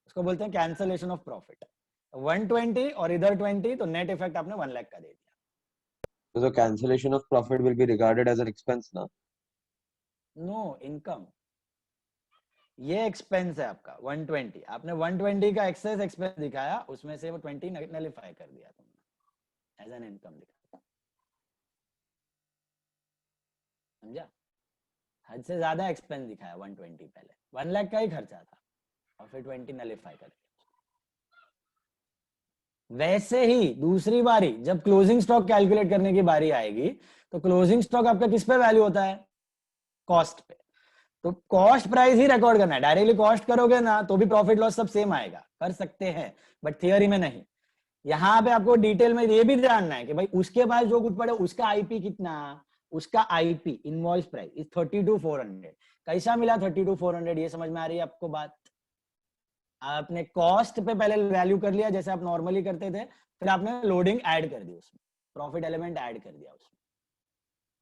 उसको बोलते हैं कैंसिलेशन ऑफ प्रॉफिट। 120 और इधर 20, तो नेट इफेक्ट आपने 1 लाख का दे दिया। So the cancellation of profit will be regarded as an expense ना? No, income. ये एक्सपेंस है आपका 120, आपने 120 का एक्सेस एक्सपेंस दिखाया, उसमें से वो 20 नलिफाई कर दिया तुमने, एज एन इनकम दिखाया। समझा? हद से ज्यादा एक्सपेंस दिखाया 120, पहले 1 लाख का ही खर्चा था और फिर 20 नलिफाई कर दिया। वैसे ही दूसरी बारी जब क्लोजिंग स्टॉक कैलकुलेट करने की बारी आएगी, तो क्लोजिंग स्टॉक आपका किस पे वैल्यू होता है? कॉस्ट पे। तो कॉस्ट प्राइस ही रिकॉर्ड करना है। डायरेक्टली कॉस्ट करोगे ना तो भी प्रॉफिट लॉस सब सेम आएगा, कर सकते हैं, बट थियरी में नहीं। यहाँ पे आपको डिटेल में ये भी जानना है कि भाई उसके बाद जो कुछ पड़े उसका आईपी कितना, उसका आईपी इनवॉइस प्राइस इज 32,400। कैसा मिला 32,400, ये समझ में आ रही है आपको बात? आपने कॉस्ट पे पहले वैल्यू कर लिया जैसे आप नॉर्मली करते थे, फिर आपने लोडिंग ऐड कर दी उसमें, प्रॉफिट एलिमेंट ऐड कर दिया उसमें,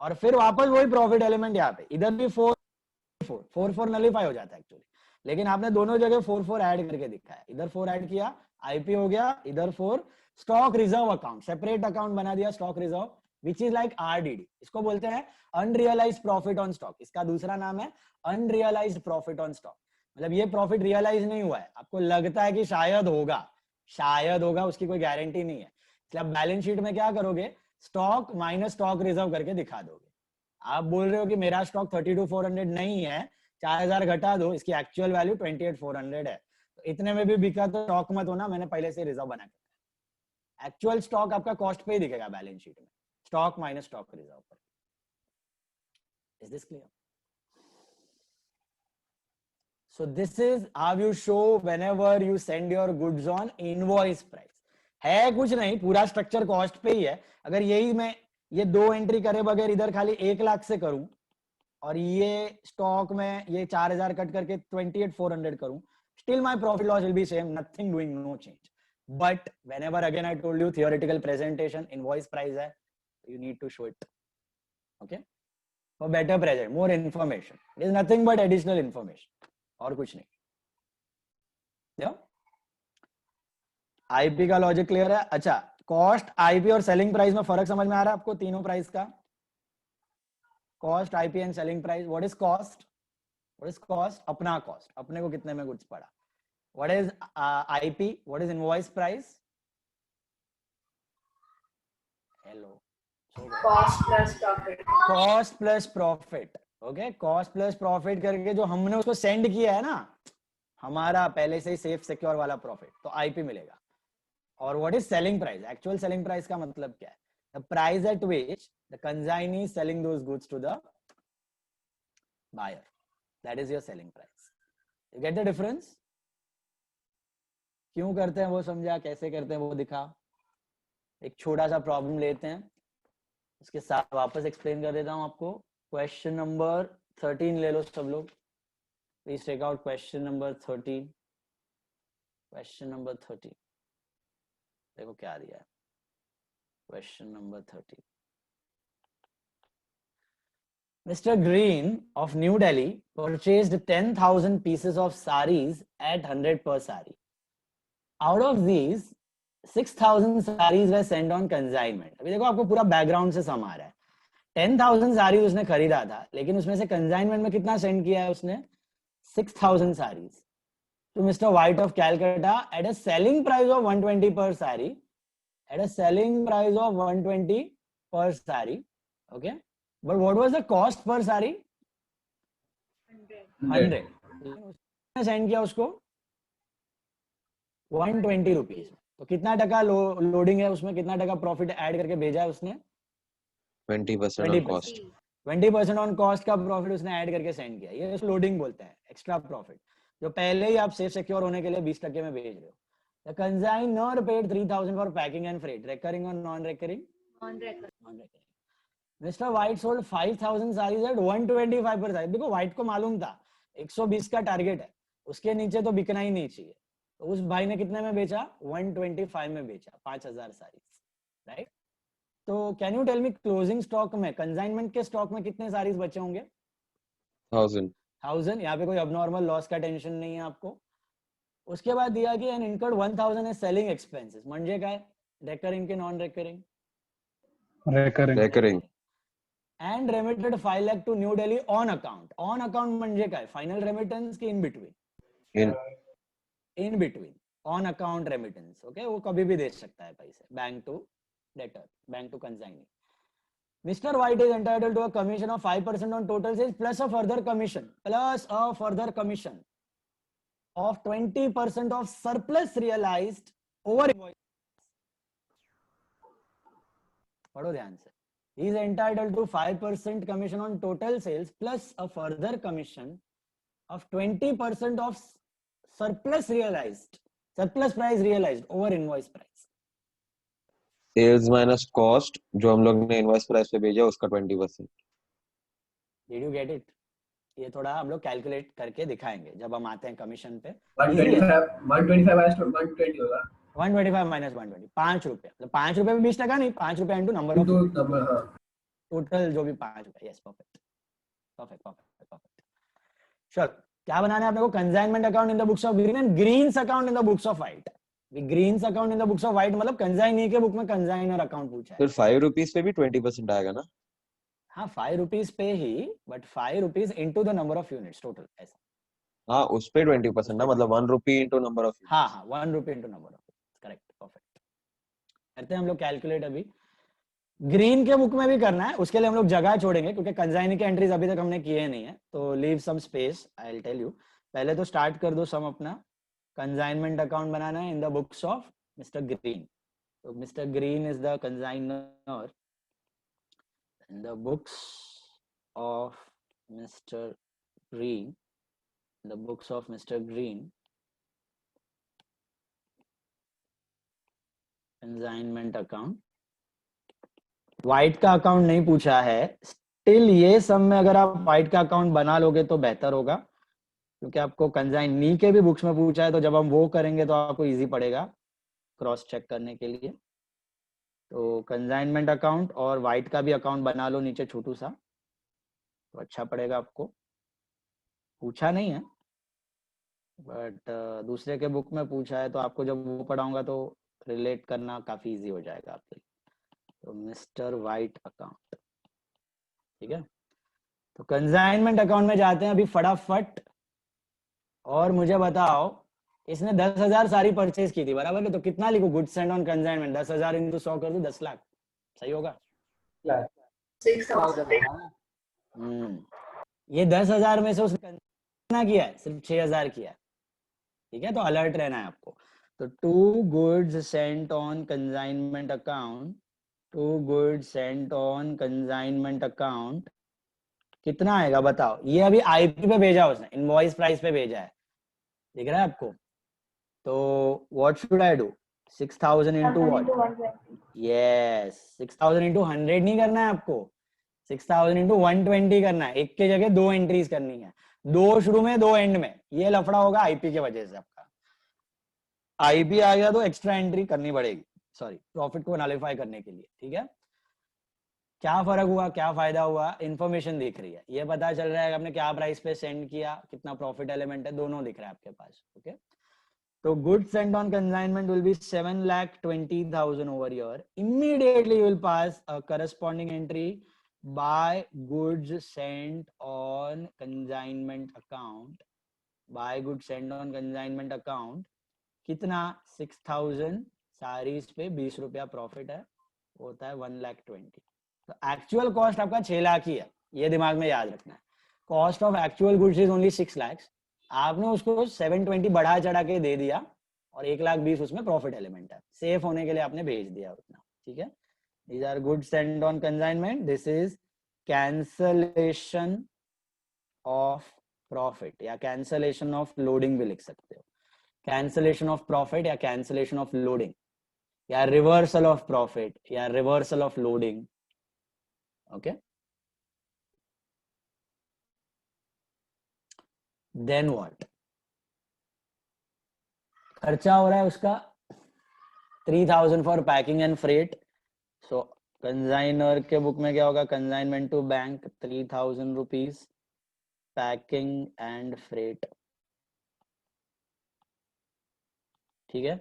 और फिर वापस वही प्रॉफिट एलिमेंट यहाँ पे, इधर भी 4 नलीफाई हो जाता है एक्चुअली, लेकिन आपने दोनों जगह 4 ऐड करके दिखाया। इधर 4 ऐड किया, आईपी हो गया, इधर 4 stock reserve account, separate account बना दिया stock reserve, which is like RDD. इसको बोलते हैं अनरियलाइज्ड प्रॉफिट ऑन स्टॉक, इसका दूसरा नाम है अनरियलाइज्ड प्रॉफिट ऑन स्टॉक। मतलब ये प्रॉफिट रियलाइज नहीं हुआ है, आपको लगता है कि शायद होगा, उसकी कोई गारंटी नहीं है, इसलिए आप बैलेंस शीट में क्या करोगे, स्टॉक माइनस स्टॉक रिजर्व करके दिखा दोगे। आप बोल रहे हो कि मेरा स्टॉक 32,400 नहीं है, 4,000 घटा दो, इसकी एक्चुअल वैल्यू 28,400 है, तो इतने में भी बिका तो स्टॉक मत होना, मैंने पहले से रिजर्व बना के। एक्चुअल स्टॉक आपका कॉस्ट पे ही दिखेगा बैलेंस शीट में, स्टॉक माइनस स्टॉक रिजर्व पर। Is this clear? So this is how you show whenever you send your goods on invoice price. है कुछ नहीं, पूरा स्ट्रक्चर कॉस्ट पे ही है। अगर यही मैं ये 2 एंट्री करे बगैर इधर खाली 1 लाख से करूं और ये स्टॉक में ये 4,000 कट करके 28,400 करूं, still my profit loss will be same, nothing doing, no change. But whenever again I told you theoretical presentation, invoice price है, you need to show it, okay, for better present, more information. It is nothing but additional information, और कुछ नहीं। IP का logic clear है? अच्छा, cost, IP और selling price में फर्क समझ में आ रहा है आपको तीनों प्राइस का? Cost, IP and selling price. What is cost? अपना कॉस्ट, अपने को कितने में गुड्स पड़ा। What is IP? What is invoice price? Hello, cost plus profit. Cost plus profit, okay, cost plus profit करके जो हमने उसको सेंड किया है ना, हमारा पहले से ही सेफ सिक्योर वाला प्रॉफिट, तो आईपी मिलेगा। और what is selling price? Actual selling price का मतलब क्या है? The price at which the consignee is selling those goods to the buyer, that is your selling price. You get the difference? क्यों करते हैं वो समझा, कैसे करते हैं वो दिखा। एक छोटा सा प्रॉब्लम लेते हैं, उसके साथ वापस एक्सप्लेन कर देता हूं आपको। क्वेश्चन नंबर 13 ले लो सब लोग, please take out question number 13। Question number 13 देखो क्या दिया है। Question number 13, Mr. Green of New Delhi purchased 10,000 pieces of sarees at 100 per saree. Out of these 6,000 sarees were sent on consignment. अभी देखो आपको पूरा बैकग्राउंड से समा रहा है। 10,000 साड़ीज उसने खरीदा था, लेकिन उसमें से कंसाइनमेंट में कितना सेंड किया है उसने? 6,000 saris to mister White of Calcutta at a selling price of 120 per sari, at a selling price of 120 per sari, okay, but what was the cost per sari? 100। उसने सेंड किया उसको 120 रुपीज। तो कितना टका लोडिंग है उसमें, कितना टका प्रॉफिट ऐड करके भेजा है उसने? 20% on cost. 20% ऑन कॉस्ट का प्रॉफिट उसने ऐड करके सेंड किया। ये लोडिंग बोलते हैं, एक्स्ट्रा प्रॉफिट, जो पहले ही आप सेफ सिक्योर होने के लिए 20% में भेज रहे हो। The consignor paid 3,000 for packing and freight. Recurring or non-recurring? Non-recurring. Mr. White sold 5,000 sarees at 125 per saree. देखो व्हाइट को मालूम था 120 का टारगेट है, उसके नीचे तो बिकना ही नहीं चाहिए, तो उस भाई ने कितने में बेचा? 125 में बेचा, 5,000 सारीज, राइट। तो can you tell me closing stock में, कंसाइनमेंट के स्टॉक में कितने सारीज बचे होंगे? 1000। यहाँ पे कोई अबनॉर्मल लॉस का टेंशन नहीं है आपको। उसके बाद दिया कि an incurred 1000 as selling expenses, म्हणजे काय? रेकरिंग के non recurring? Recurring. And remitted 5 lakh to New Delhi on account. On account म्हणजे काय? फाइनल रेमिटेंस की in between? In between, on account remittance, okay, वो कभी भी दे सकता है पैसे, bank to debtor, bank to consignee. Mr. White is entitled to a commission of 5% on total sales plus a further commission of 20% of surplus realized over invoice. पढ़ो ध्यान से। He is entitled to 5% commission on total sales plus a further commission of 20% of surplus price realized over invoice price. Sales minus cost जो हम लोग ने invoice price पे भेजा उसका 20%. Did you get it? ये थोड़ा हम लोग कैलकुलेट करके दिखाएंगे जब हम आते हैं कमीशन पे. 125 minus 120 होगा 125 माइनस 120 ₹5 मतलब ₹5 में 20% नहीं, ₹5 into number of into number. हाँ टोटल जो भी ₹5. Yes perfect perfect perfect perfect. चलो क्या बनाना है आपने को? Consignment account in the books of Green and Green's account in the books of White. Green's account in the books of White मतलब कंसाइनी के बुक में कंसाइनर अकाउंट पूछा है. फिर 5 रुपीस पे भी 20% आएगा ना? हाँ ₹5 पे ही, but ₹5 into the number of units total ऐसा. हाँ उस पे 20% ना, मतलब 1 रुपी इंटू नंबर ऑफ. हाँ हाँ ₹1 into number of. Correct perfect. करते हैं हम लोग कैलकुलेट अभी. ग्रीन के बुक में भी करना है, उसके लिए हम लोग जगह छोड़ेंगे क्योंकि कंसाइनी के एंट्रीज अभी तक हमने किए नहीं है, तो leave some space. I will tell you. पहले तो स्टार्ट कर दो सम अपना. कंसाइनमेंट अकाउंट बनाना है in the books of mister Green. तो mister Green is the consignor in the books of Mr. Green. The books of Mr. Green. Consignment account. White का account नहीं पूछा है. स्टिल ये सब में अगर आप व्हाइट का अकाउंट बना लोगे तो बेहतर होगा, क्योंकि आपको कंसाइनी के भी बुक्स में पूछा है, तो जब हम वो करेंगे तो आपको इजी पड़ेगा क्रॉस चेक करने के लिए. तो कंसाइनमेंट अकाउंट और व्हाइट का भी अकाउंट बना लो नीचे छोटू सा, तो अच्छा पड़ेगा. आपको पूछा नहीं है, बट दूसरे के बुक में पूछा है, तो आपको जब वो पढ़ाऊंगा तो रिलेट करना काफी इजी हो जाएगा आपके लिए. तो मिस्टर व्हाइट अकाउंट. ठीक है, तो कंसाइनमेंट अकाउंट में जाते हैं अभी फटाफट. और मुझे बताओ, इसने 10,000 सारी परचेज की थी, बराबर है? तो कितना लिखो? Goods send on consignment 10,000 into 100 कर दो 10 लाख. सही होगा? 6,000. ये 10,000 में से उसने कितना किया है? सिर्फ 6,000 किया है. ठीक है, तो अलर्ट रहना है आपको. तो 2 goods Saint on consignment account, 2 goods Saint on consignment account कितना आएगा बताओ? ये अभी आईपी पे भेजा उसने, इनवॉइस प्राइस पे भेजा है. दिख रहा है आपको? तो what should I do? 6,000 into what? Yes, 6,000 into 100 नहीं करना है आपको, 6,000 इंटू 120 करना है. एक के जगह 2 एंट्रीज करनी है, 2 शुरू में 2 एंड में. ये लफड़ा होगा आईपी की वजह से. आपका आईपी आ गया तो एक्स्ट्रा एंट्री करनी पड़ेगी, सॉरी, प्रॉफिट को नलिफाई करने के लिए. ठीक है, क्या फर्क हुआ, क्या फायदा हुआ? इन्फॉर्मेशन दिख रही है, ये पता चल रहा है कि आपने क्या प्राइस पे सेंड किया, कितना प्रॉफिट एलिमेंट है, दोनों दिख रहा है आपके पास. ओके, तो goods sent on consignment will be 7,20,000 over here. Immediately you will pass a corresponding entry by goods sent on consignment account. By goods sent on consignment account कितना? 6,000 सारीज पे 20 रुपया प्रॉफिट है, होता है 1,20,000. तो एक्चुअल कॉस्ट आपका 6 लाख ही है, ये दिमाग में याद रखना है. Cost of actual goods is only 6 lakhs. आपने उसको 720 बढ़ा चढ़ा के दे दिया और 1,20,000 उसमें प्रॉफिट एलिमेंट है. सेफ होने के लिए आपने भेज दिया उतना. ठीक है, these are goods sent on consignment. This is cancellation of profit या cancellation of loading भी लिख सकते हो. cancellation of profit या cancellation of loading या reversal of profit या reversal of loading. Okay, then what? खर्चा हो रहा है उसका 3,000 for packing and freight. So consignor के बुक में क्या होगा? Consignment to bank 3,000 rupees, packing and freight. ठीक है,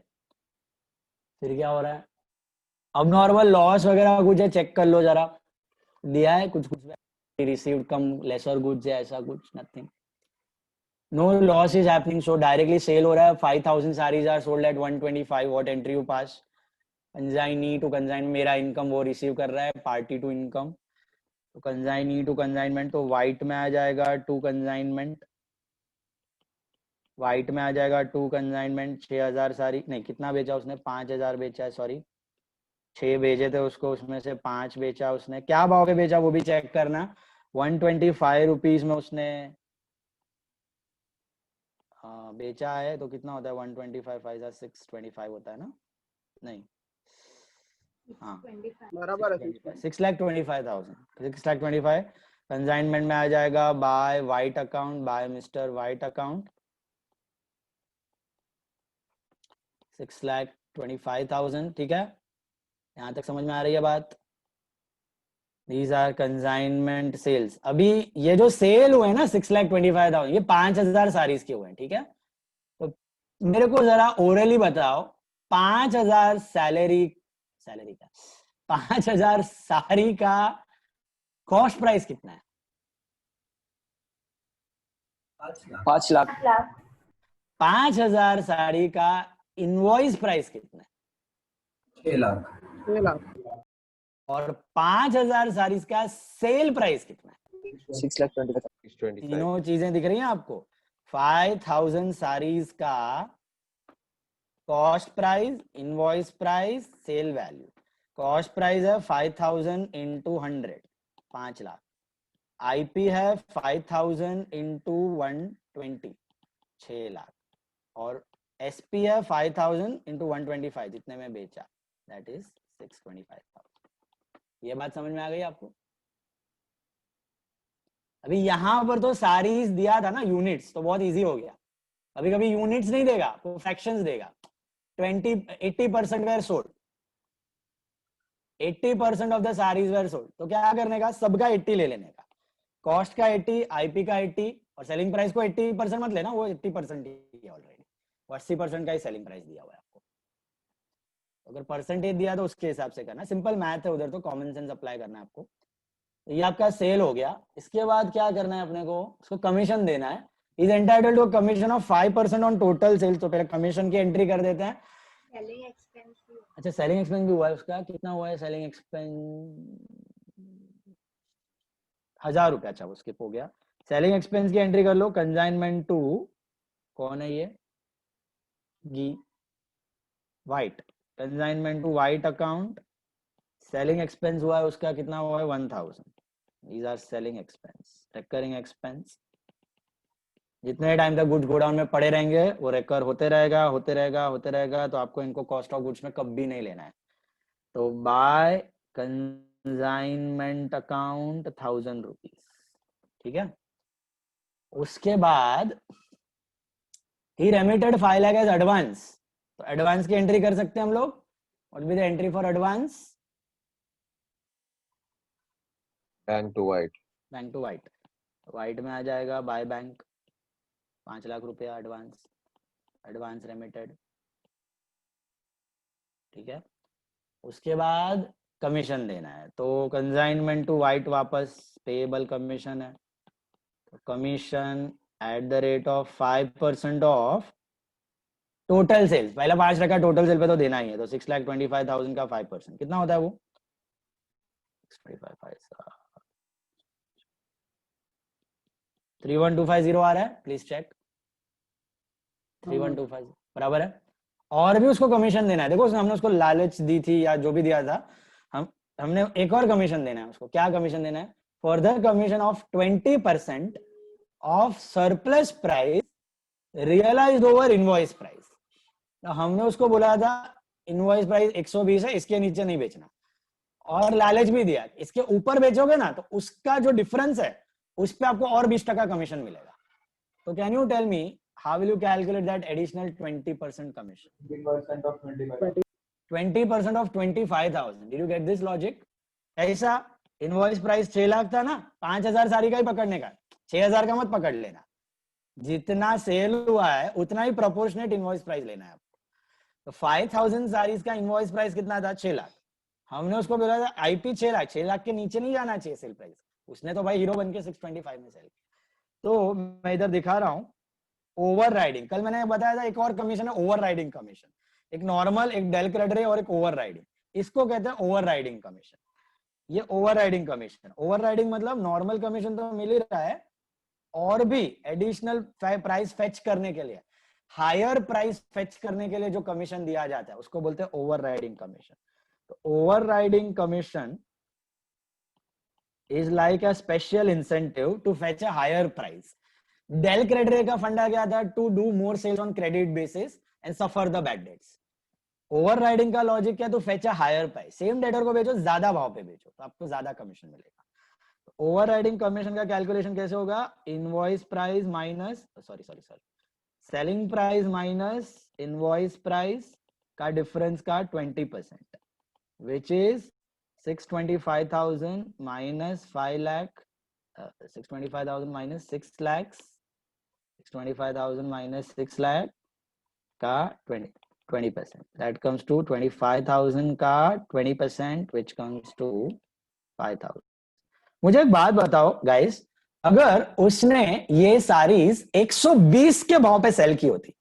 फिर क्या हो रहा है? अब नॉर्मल लॉस वगैरह कुछ है, चेक कर लो जरा. दिया है कुछ रिसीव्ड कम लेसर गुड्स है, ऐसा कुछ? Nothing. No loss is happening, so directly sale हो रहा है. 5,000 sarees are sold at 125. What entry you pass? Consignee to consignment. मेरा इनकम वो रिसीव कर रहा है, पार्टी टू इनकम. तो consignee to consignment, तो व्हाइट में आ जाएगा टू कंसाइनमेंट. व्हाइट में आ जाएगा टू कंसाइनमेंट. 6,000 सारी नहीं, कितना बेचा उसने? 5,000 बेचा है, सॉरी 6 भेजे थे उसको, उसमें से 5 बेचा उसने. क्या भाव पे बेचा वो भी चेक करना. 125 रुपीज में उसने बेचा है तो कितना होता है 125 5 625 होता है ना, नहीं हाँ 25 बराबर है 6,25,000 6,25,000 कंसाइनमेंट में आ जाएगा by White account, by mister White account 6,25,000। ठीक है, यहाँ तक समझ में आ रही है बात? These are consignment sales। अभी ये जो सेल हुए ना 6,25,000 ये 5,000 सारीज के हुए हैं। ठीक है, तो मेरे को जरा ओरली बताओ 5,000 सैलरी का 5,000 साड़ी का कॉस्ट प्राइस कितना है? 5 लाख। 5,000 साड़ी का इनवॉइस प्राइस कितना है? 6 लाख। 6 लाख। और 5,000 साड़ीज का सेल प्राइस कितना है? 6,25,000। तीनों चीजें दिख रही हैं आपको। 5,000 साड़ीज का cost price, invoice price, sale value. Cost price है 5,000 इंटू 100 5 लाख। आईपी है 5,000 इंटू 120 6 लाख। और एसपी है 5,000 इंटू 125 जितने में बेचा, दैट इज 625,000। ये बात समझ में आ गई आपको? अभी यहां पर तो सारीज दिया था ना यूनिट्स, तो बहुत इजी हो गया। अभी कभी यूनिट्स नहीं देगा, वो फ्रैक्शंस देगा। 80% were sold, 80% of the saris were sold. तो क्या करने का, सबका 80 ले लेने का, कॉस्ट का 80, आईपी का 80 और सेलिंग प्राइस को 80% मत लेना, वो 80% ही है ऑलरेडी। 80% का ही सेलिंग प्राइस दिया हुआ है आपको। अगर परसेंटेज दिया तो उसके हिसाब से करना, सिंपल मैथ है उधर, तो कॉमन सेंस अप्लाई करना है आपको। ये आपका सेल हो गया। इसके बाद क्या करना है अपने को, उसको कमीशन देना है। Is entitled to commission of 5% on total sales. तो पहले कमीशन की एंट्री कर देते हैं। सेलिंग एक्सपेंस भी अच्छा सेलिंग एक्सपेंस भी हुआ है उसका, कितना हुआ है सेलिंग एक्सपेंस? 1,000 रुपया। अच्छा वो स्किप हो गया। सेलिंग एक्सपेंस की एंट्री कर लो। कंसाइनमेंट टू, कौन है ये, गी White, consignment to White account. Selling expense हुआ है उसका, कितना हुआ है 1,000। These are selling expense, recurring expense। जितने टाइम तक गुड्स गोडाउन में पड़े रहेंगे वो रेकर होते रहेगा होते रहेगा होते रहेगा, तो आपको इनको कॉस्ट ऑफ गुड्स में कभी नहीं लेना है। तो बाय कंसाइनमेंट अकाउंट 1,000 रुपीज। ठीक है, उसके बाद ही रेमिटेड 5 लाख एज एडवांस। तो एडवांस की एंट्री कर सकते हैं हम लोग। What be the entry for advance? Bank to White. Bank to White, White में आ जाएगा बाय बैंक 5 लाख रुपया एडवांस, एडवांस रेमिटेड। ठीक है, उसके बाद कमीशन देना है। तो कंसाइनमेंट टू वाइट वापस पेएबल कमीशन है। तो commission at the rate of 5% of total sales. पहला 5 लाख का टोटल सेल पे तो देना ही है। तो 6,25,000 का 5% कितना होता है वो? 625 31250 आ रहा है, प्लीज चेक। 31250 बराबर है। और भी उसको कमीशन देना है। देखो हमने उसको लालच दी थी या जो भी दिया था, हमने एक और कमीशन देना है उसको। क्या कमीशन देना है? Further commission of 20% of surplus price realised over invoice price. हमने उसको बोला था इनवॉइस प्राइस 120 है, इसके नीचे नहीं बेचना, और लालच भी दिया इसके ऊपर बेचोगे ना तो उसका जो डिफरेंस है उस पे आपको और 20% कमीशन मिलेगा। तो can you tell me how will you calculate that additional 20% commission? 20% of 25. 20% of 25,000. Did you get this logic? ऐसा इनवॉइस प्राइस 6 लाख था ना, 5,000 सारी का ही पकड़ने का, 6,000 का मत पकड़ लेना। जितना सेल हुआ है उतना ही प्रोपोर्शनेट इनवॉइस प्राइस लेना है आपको। तो 5,000 सारीज का इनवॉइस प्राइस कितना था? 6 लाख। हमने उसको बोला था आईपी 6 लाख, 6 लाख के नीचे नहीं जाना चाहिए सेल प्राइस। उसने तो भाई हीरो बन के 625 में सेल। तो मैं इधर दिखा रहा हूं ओवर राइडिंग। कल मैंने बताया था एक और कमीशन है ओवर राइडिंग कमीशन। एक नॉर्मल, एक डेल क्रेडिट और एक ओवर राइडिंग। इसको कहते हैं ओवर राइडिंग कमीशन। ये over riding commission, over riding मतलब नॉर्मल कमीशन तो मिल ही रहा है, और भी एडिशनल प्राइस फेच करने के लिए, हायर प्राइस फेच करने के लिए जो कमीशन दिया जाता है उसको बोलते हैं ओवर राइडिंग कमीशन। तो over riding commission is like a special incentive to fetch a higher price. Del credit का फंडा क्या था? To do more sales on credit basis and suffer the bad debts. Overriding का logic क्या? तो fetch a higher price, same debtor को बेचो, ज्यादा भाव पे बेचो तो आपको ज्यादा कमीशन मिलेगा। ओवरराइडिंग कमीशन का कैलकुलेशन कैसे होगा? Invoice price minus sorry selling price minus invoice price का डिफरेंस का 20%, which is 625,000 minus 5 lakh 625,000 minus 6 lakh 625,000 minus 6 lakh का 20%, that comes to 25,000 का 20%, which comes to 5,000। मुझे एक बात बताओ गाइस, अगर उसने ये सारीज 120 के भाव पे सेल की होती,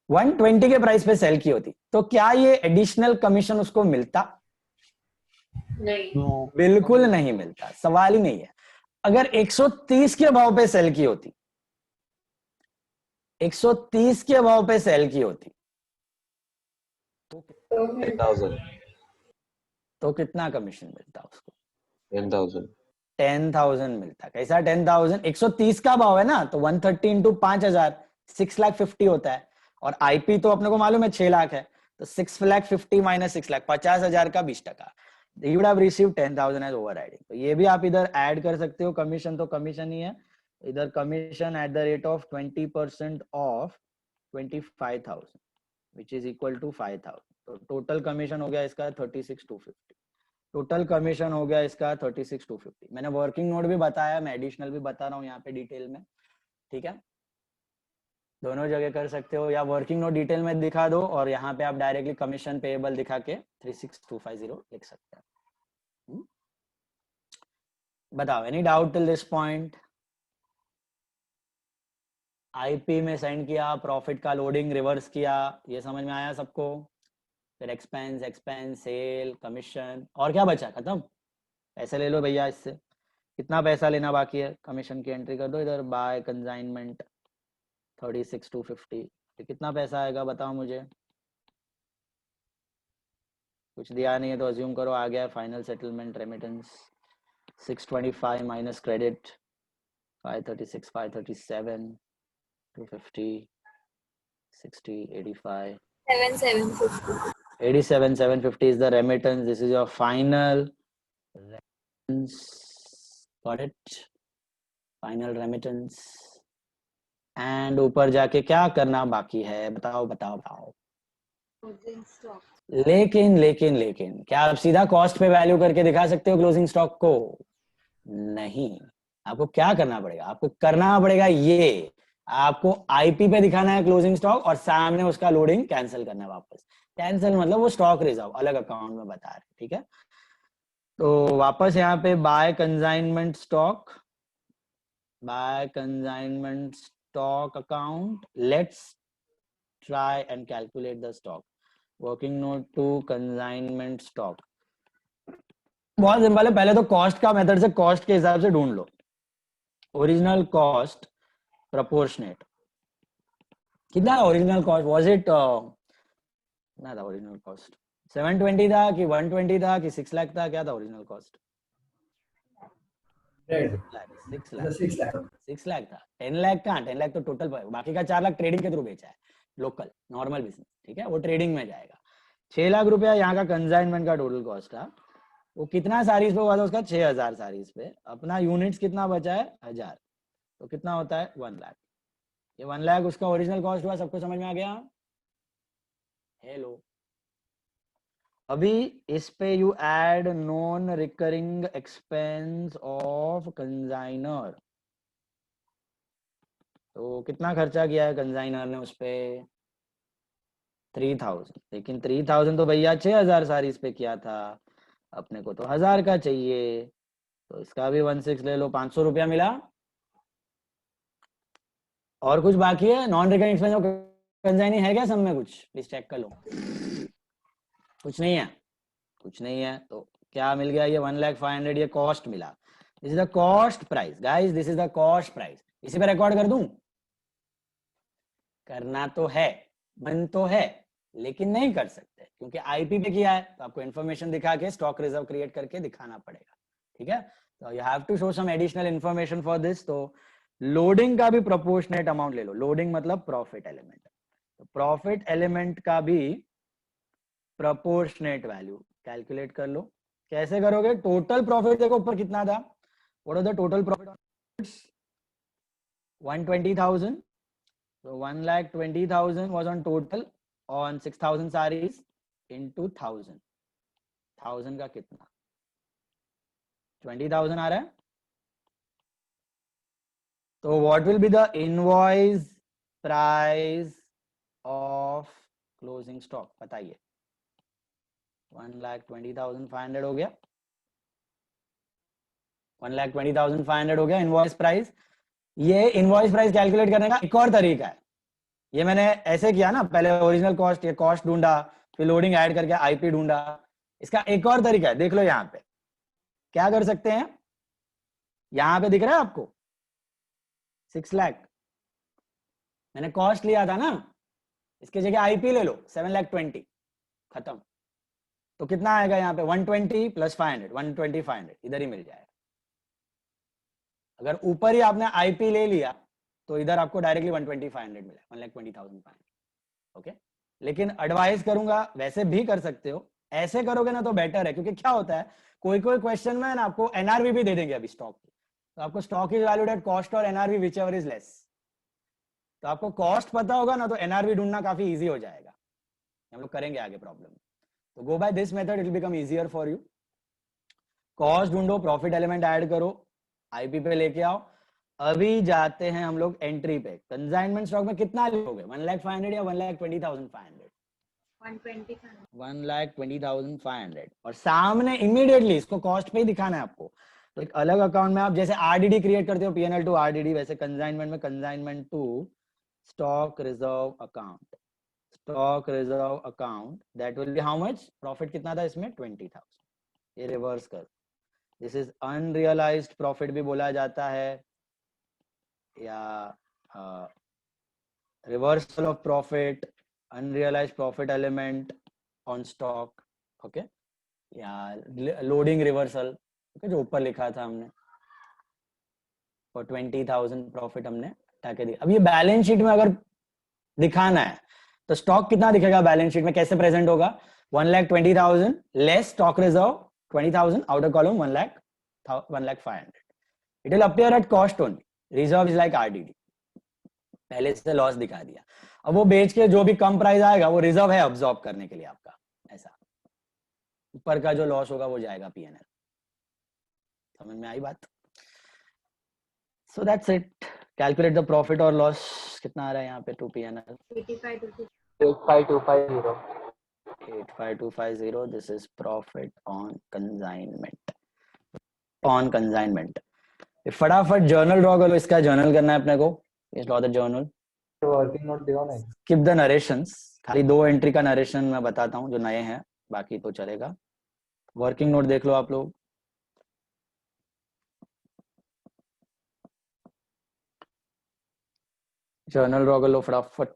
120 के प्राइस पे सेल की होती, तो क्या ये एडिशनल कमीशन उसको मिलता? नहीं, बिल्कुल नहीं मिलता, सवाल ही नहीं है। अगर 130 के भाव पे सेल की होती, 130 के भाव पे सेल की होती, 10,000 तो कितना कमीशन मिलता उसको? 10,000 10,000 मिलता। कैसा 10,000? 130 का भाव है ना, तो 130 इंटू 5,000 6,50,000 होता है, और आईपी तो अपने को मालूम है 6 लाख है, तो 6,50,000 माइनस 6 लाख 50,000 का 20%। You would have received 10,000 as overriding। तो ये भी आप इधर ऐड कर सकते हो, कमीशन तो कमीशन ही है, इधर commission at the rate of 20% of 25,000 which is equal to 5,000। तो टोटल कमीशन हो गया इसका 36,250। टोटल कमीशन हो गया इसका 36,250। मैंने वर्किंग नोट भी बताया, मैं एडिशनल भी बता रहा हूँ यहाँ पे डिटेल में, ठीक है? दोनों जगह कर सकते हो, या वर्किंग नोट डिटेल में दिखा दो और यहाँ पे आप डायरेक्टली कमीशन पेएबल दिखा के 36,250 लिख सकते हैं। बताओ, any doubt till this point? IP में सेंड किया, प्रॉफिट का लोडिंग रिवर्स किया, ये समझ में आया सबको? फिर एक्सपेंस सेल कमीशन, और क्या बचा? खत्म? पैसे ले लो भैया इससे। कितना पैसा लेना बाकी है? कमीशन की एंट्री कर दो इधर, बाय कंसाइनमेंट 36,250। कितना पैसा आएगा बताओ मुझे? कुछ दिया नहीं है तो अज्यूम करो आ गया। Final settlement remittance 625 minus credit 536 537 250 60 85 87,750 is the remittance. This is your final remittance. Got it? Final remittance. And ऊपर जाके क्या करना बाकी है? बताओ बताओ बताओ। लेकिन क्या आप सीधा कॉस्ट पे वैल्यू करके दिखा सकते हो क्लोजिंग स्टॉक को? नहीं। आपको क्या करना पड़ेगा? आपको करना पड़ेगा ये, आपको आईपी पे दिखाना है क्लोजिंग स्टॉक और सामने उसका लोडिंग कैंसिल करना है वापस। कैंसिल मतलब वो स्टॉक रिजर्व अलग अकाउंट में बता रहे, ठीक है? तो वापस यहाँ पे by consignment stock, by consignment stock account, let's try and calculate the stock. Working note to consignment stock, बहुत सिंपल है। पहले तो कॉस्ट का मेथड से कॉस्ट के हिसाब से ढूंढ लो। ओरिजिनल कॉस्ट प्रोपोर्शनेट कितना था? ओरिजिनल कॉस्ट वाज इट कितना था? ओरिजिनल कॉस्ट 720 था कि 120 था कि 6 लाख था? क्या था ओरिजिनल कॉस्ट? 6 लाख था। 10 लाख कहाँ? 10 लाख तो टोटल, बाकी का 4 लाख ट्रेडिंग के थ्रू बेचा है, लोकल नॉर्मल बिजनेस, ठीक है? वो ट्रेडिंग में जाएगा। 6 लाख रुपया यहाँ का कंसाइनमेंट का टोटल कॉस्ट था। वो कितना सारीज पे हुआ था उसका? 6,000 सारीज पे। अपना यूनिट्स कितना बचा है? 1,000, तो कितना होता है? 1 लाख। ये 1 लाख उसका ओरिजिनल कॉस्ट हुआ। सबको समझ में आ गया? हेलो। अभी इस पे you add non recurring expense of consignor. तो कितना खर्चा किया है कंसाइनर ने उस पे? 3,000। लेकिन 3,000 तो भैया 6,000 सारीज पे किया था, अपने को तो 1,000 का चाहिए, तो इसका भी 16 ले लो। 500 रुपया मिला। और कुछ बाकी है? नॉन रिकरिंग एक्सपेंस ऑफ कंसाइनिंग है क्या सब में? कुछ प्लीज चेक कर लो। कुछ नहीं है? कुछ नहीं है तो क्या मिल गया? ये 1,05,000 ये कॉस्ट मिला। This is the cost price guys, this is the cost price. इसी पे रिकॉर्ड कर दूं? करना तो है, मन तो है, लेकिन नहीं कर सकते क्योंकि आईपी पे किया है, तो आपको इन्फॉर्मेशन दिखा के स्टॉक रिजर्व क्रिएट करके दिखाना पड़ेगा, ठीक है? तो you have to show some additional information for this. तो लोडिंग का भी प्रोपोर्शनेट अमाउंट ले लो, लोडिंग मतलब प्रॉफिट एलिमेंट, तो प्रॉफिट एलिमेंट का भी प्रोपोर्शनेट वैल्यू कैलकुलेट कर लो। कैसे करोगे? टोटल प्रॉफिट देखो ऊपर कितना था, what are the total profit? 120,000, so 1,20,000 was on total on 6,000 sarees into 1,000 का कितना? 20,000 आ रहा है। तो what will be the invoice price of closing stock? बताइए। 1,20,500 हो गया, 1,20,500 हो गया इनवॉइस प्राइस। ये इनवॉइस प्राइस कैलकुलेट करने का एक और तरीका है, ये मैंने ऐसे किया ना, पहले ओरिजिनल कॉस्ट, ये कॉस्ट ढूंढा, फिर लोडिंग ऐड करके आईपी ढूंढा। इसका एक और तरीका है, देख लो यहाँ पे क्या कर सकते हैं। यहाँ पे दिख रहा है आपको 6 लाख, मैंने कॉस्ट लिया था ना, इसके जगह आईपी ले लो 7,20,000, खत्म। तो कितना आएगा यहाँ पे? 120 प्लस 500, 120 500 इधर ही मिल जाएगा। अगर ऊपर ही आपने आईपी ले लिया तो इधर आपको डायरेक्टली 120 500 मिला, 1,20,500। ओके, लेकिन एडवाइस करूंगा वैसे भी कर सकते हो, ऐसे करोगे ना तो बेटर है, क्योंकि क्या होता है कोई कोई क्वेश्चन में ना आपको एनआरवी भी दे देंगे अभी स्टॉक की, तो आपको stock is valued at cost और NRV whichever is less, तो आपको कॉस्ट पता होगा ना तो एनआरवी ढूंढना काफी इजी हो जाएगा। हम लोग करेंगे आगे प्रॉब्लम, तो go by this method, it will become easier for you. Cost ढूंढो, प्रॉफिट एलिमेंट ऐड करो, आईपी पे लेके आओ। अभी जाते हैं हम लोग एंट्री पे। कंसाइनमेंट स्टॉक में कितना लोगे? 1,500,000 या 1,20,500? 1,20,500। और सामने इमीडिएटली इसको कॉस्ट पे ही दिखाना है आपको, तो एक अलग अकाउंट में आप जैसे आरडीडी क्रिएट करते हो, पीएनएल टू आरडीडी, वैसे कंसाइनमेंट में consignment to stock reserve account, stock reserve account, that will be how much? Profit कितना था इसमें? 20,000। ये रिवर्स कर, दिस इज अनरियलाइज्ड प्रॉफिट भी बोला जाता है, या reversal of profit, unrealised profit element on stock, okay, या लोडिंग रिवर्सल, ओके, जो ऊपर लिखा था हमने फॉर 20,000 प्रॉफिट हमने हटा के दिया। अब ये बैलेंस शीट में अगर दिखाना है तो स्टॉक कितना दिखेगा बैलेंस शीट में, कैसे प्रेजेंट होगा? 1,20,000 less stock reserve 20,000, outer column 1,05,000। It will appear at cost only, reserve is like RDD, पहले से लॉस दिखा दिया। अब वो बेच के जो भी कम प्राइस आएगा वो रिजर्व है अब्सॉर्ब करने के लिए आपका, ऐसा ऊपर का जो लॉस होगा वो जाएगा पीएनएल। समझ में आई बात? So that's it. Calculate the profit और लॉस। कितना आ रहा है यहाँ पे to PNL? 85,250. 85,250। This is profit on consignment, on consignment. फटाफट जर्नल ड्रॉ करो, इसका जर्नल करना है अपने को। Draw the journal. Working note दिया ना, स्किप द नरेशंस, खाली 2 एंट्री का नरेशन मैं बताता हूँ जो नए हैं, बाकी तो चलेगा। वर्किंग नोट देख लो आप लोग। जर्नल ड्रॉ कर लो फटाफट।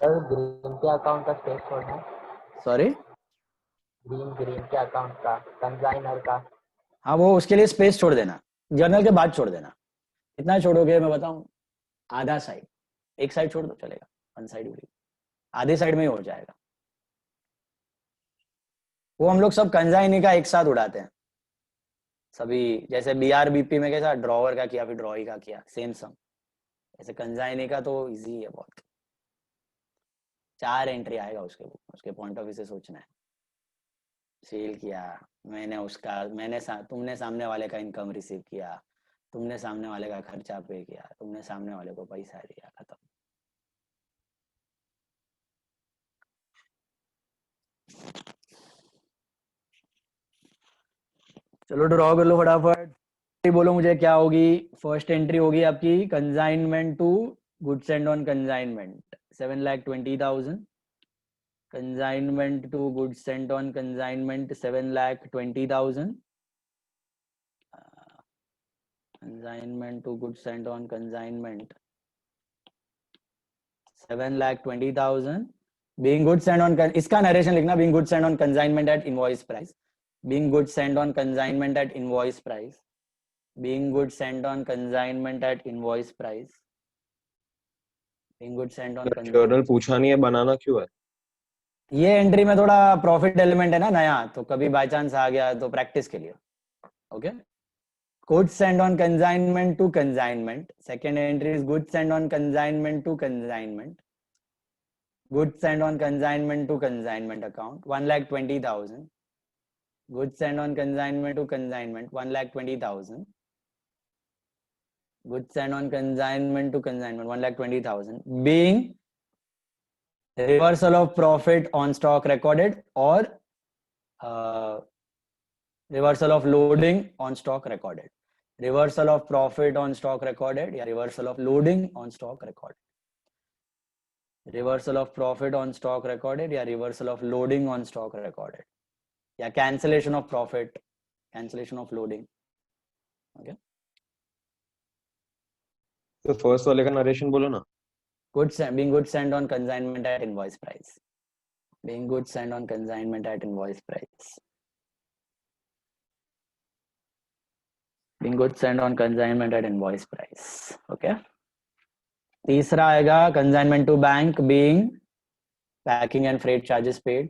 ग्रीन के अकाउंट का स्पेस छोड़ना, सॉरी, ग्रीन के अकाउंट का, कंसाइनर का। हाँ वो उसके लिए स्पेस छोड़ देना, जर्नल के बाद छोड़ देना। कितना छोड़ोगे मैं बताऊं? आधा साइड, एक साइड छोड़ दो चलेगा, वन साइड भी, आधे साइड में ही हो जाएगा। वो हम लोग सब कंसाइनी का एक साथ उड़ाते हैं सभी, जैसे बीआरबीपी में कैसा ड्रॉवर का किया फिर ड्रॉई का किया, सेम सम। ऐसे कंसाइनी का तो इजी है बहुत, 4 एंट्री आएगा उसके पॉइंट ऑफ व्यू से सोचना है। सेल किया मैंने, उसका मैंने तुमने सामने वाले का इनकम रिसीव किया, तुमने सामने वाले का खर्चा पे किया, तुमने सामने वाले को पैसा दिया, खत्म। चलो ड्रॉ कर लो फटाफट। बोलो मुझे क्या होगी? फर्स्ट एंट्री होगी आपकी consignment to goods sent on consignment 7,20,000, consignment to goods sent on consignment 7,20,000, consignment to goods sent on consignment 7,20,000, being goods sent on, इसका नरेशन लिखना, being goods sent on consignment at invoice price, being goods sent on consignment at invoice price, being goods sent on consignment at invoice price, being goods sent on journal पूछा नहीं है, बनाना क्यों है? ये entry में थोड़ा profit element है ना नया, तो कभी बाय चांस आ गया तो प्रैक्टिस के लिए. Okay, goods sent on consignment to consignment. Second entry is goods sent on consignment to consignment. Goods sent on consignment to consignment account 1,20,000. Goods sent on consignment to consignment 1,20,000. Goods sent on consignment to consignment 1,20,000. Being reversal of profit on stock recorded or reversal of loading on stock recorded. Reversal of profit on stock recorded या reversal of loading on stock recorded. Reversal of profit on stock recorded या reversal of loading on stock recorded. या cancellation of profit, cancellation of loading. Okay. तो first वाले का narration बोलो ना. Goods being goods sent on consignment at invoice price. Being goods sent on consignment at invoice price. Being goods sent on consignment at invoice price. Okay. तीसरा आएगा consignment to bank being packing and freight charges paid.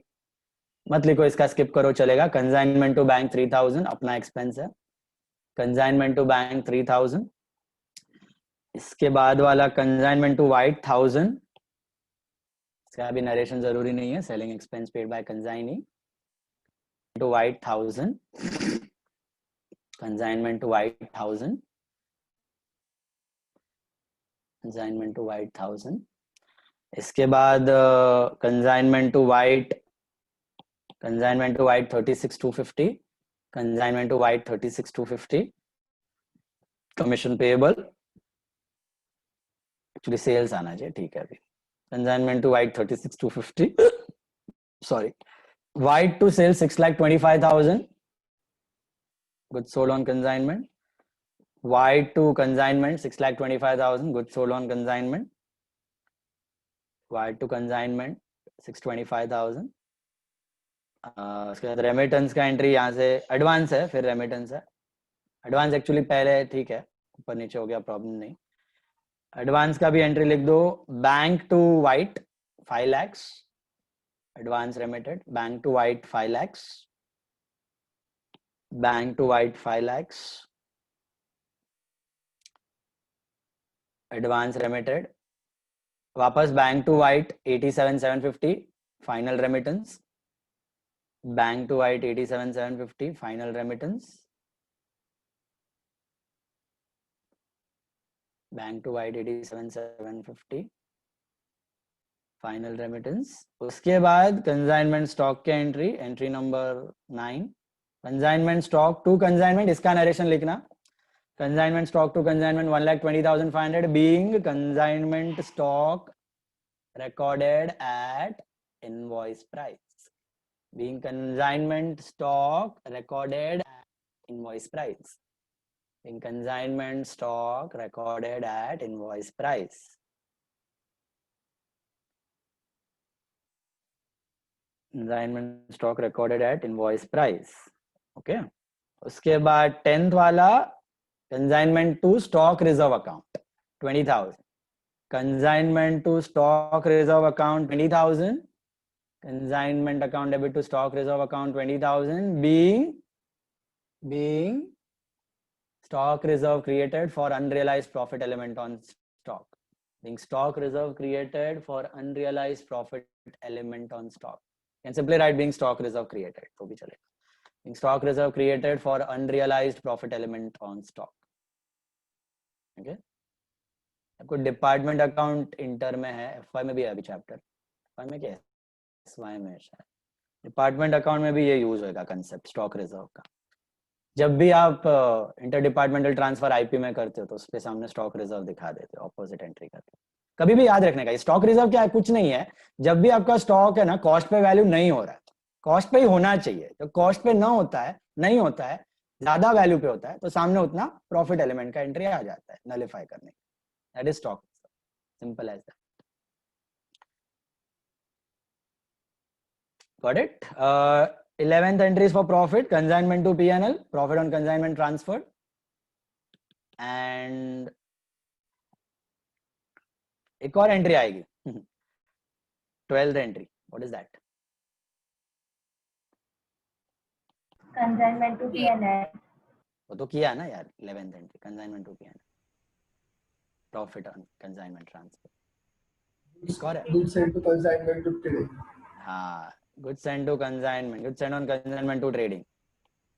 मत लिखो, इसका skip करो चलेगा. consignment to bank 3,000 अपना expense है. consignment to bank 3,000. इसके बाद वाला consignment to white 1,000. इसका भी नरेशन जरूरी नहीं है. selling expense paid by consignee. to white 1,000. consignment to white 1,000. consignment to white 1,000. इसके बाद consignment to white 36,250. consignment to white 36,250. commission payable actually sales आना चाहिए, ठीक है. अभी consignment to white 36,250. sorry, white to sale 6,25,000. goods sold on consignment. White to consignment 6,25,000. goods sold on consignment. White to consignment 625,000. उसके बाद remittance का entry यहाँ से एडवांस है, फिर रेमिटेंस है. एडवांस एक्चुअली पहले है, ठीक है, ऊपर नीचे हो गया, प्रॉब्लम नहीं. एडवांस का भी एंट्री लिख दो. Bank to White 5 lakhs. Advance remitted. Bank to White 5 lakhs. Bank to White 5 lakhs. Advance remitted. वापस bank to White 87,750 final remittance. Bank to White 87,750 final remittance. Bank to White 87,750 final remittance. उसके बाद consignment stock के entry number 9. Consignment stock to consignment, इसका narration लिखना. Consignment stock to consignment 1,20,500 being consignment stock recorded at invoice price. Being consignment stock recorded at invoice price. Being consignment stock recorded at invoice price. Consignment stock recorded at invoice price. Okay. उसके बाद 10th वाला consignment to stock reserve account 20,000. Consignment to stock reserve account 20,000. Consignment account debit to stock reserve account 20,000 being stock reserve created for unrealized profit element on stock. Being stock reserve created for unrealized profit element on stock. You can simply write being stock reserve created. तो भी चलेगा. Being stock reserve created for unrealized profit element on stock. Okay. आपको department account inter में है, FY में भी है अभी चैप्टर. एफवाई में क्या है, एसवाई में शायद. डिपार्टमेंट अकाउंट में भी ये यूज होगा कंसेप्ट स्टॉक रिजर्व का. जब भी आप इंटर डिपार्टमेंटल ट्रांसफर आईपी में करते हो तो उसके सामने स्टॉक रिजर्व दिखा देते हो ऑपोजिट एंट्री करके. कभी भी याद रखने का, स्टॉक रिजर्व क्या है, कुछ नहीं है. जब भी आपका स्टॉक है ना कॉस्ट पे वैल्यू नहीं हो रहा है, कॉस्ट पे ही होना चाहिए. तो कॉस्ट पे ना होता है, नहीं होता है, ज्यादा वैल्यू पे होता है, तो सामने उतना प्रॉफिट एलिमेंट का एंट्री आ जाता है नलिफाई करने. That is stock. Simple as that. Got it? 11th entry is for profit, consignment to P&L, profit on consignment transferred. And एक और एंट्री आएगी 12th entry, what is that? Consignment to PNL, वो तो किया ना यार, 11th entry consignment to PNL, profit on consignment transfer. एक और है, Goods sent to consignment to trading. हाँ, goods send to consignment, goods send on consignment to trading.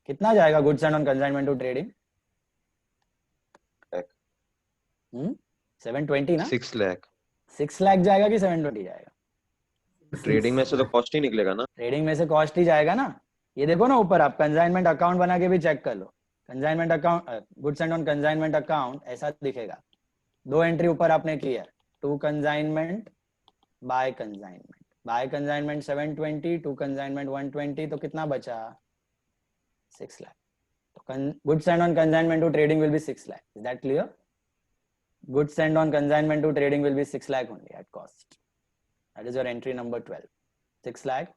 कितना जाएगा goods send on consignment to trading? 720 ना? 6 लाख। 6 लाख जाएगा कि 720 जाएगा? ट्रेडिंग में से तो कॉस्ट ही निकलेगा ना। ट्रेडिंग में से कॉस्ट ही जाएगा ना। ये देखो ना ऊपर, आप कंसाइनमेंट अकाउंट बना के भी चेक कर लो, consignment account, goods send on consignment account ऐसा दिखेगा। 2 एंट्री ऊपर आपने किया, to consignment, by consignment, by consignment 720, to consignment 120, तो कितना बचा? 6 लाख। तो goods send on consignment to trading will be 6 lakh. Is that clear? Goods sent on consignment to trading will be 6 lakh only at cost. That is your entry number 12. 6 lakh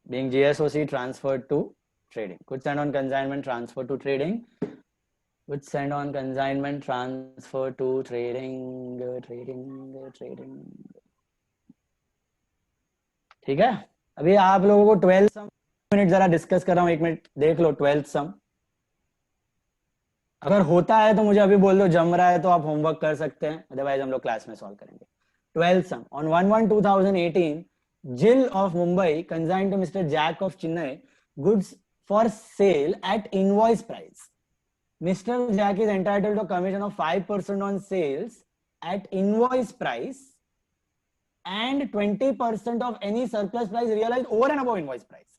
being GSOC transferred to trading. Goods sent on consignment transfer to trading. Goods sent on consignment transfer to trading. ठीक है, अभी आप लोगों को 12th सम minute जरा discuss कर रहा हूँ, 1 मिनट देख लो 12th सम। अगर होता है तो मुझे अभी बोल दो, जम रहा है तो आप होमवर्क कर सकते हैं, अदरवाइज हम लोग क्लास में सॉल्व करेंगे। 12th sum, on 1/1/2018 Jill of Mumbai consigned to Mr. Jack of Chennai goods for sale at invoice price. Mr. Jack is entitled to a commission of 5% on sales at invoice price and 20% of any surplus price realized over and above invoice price.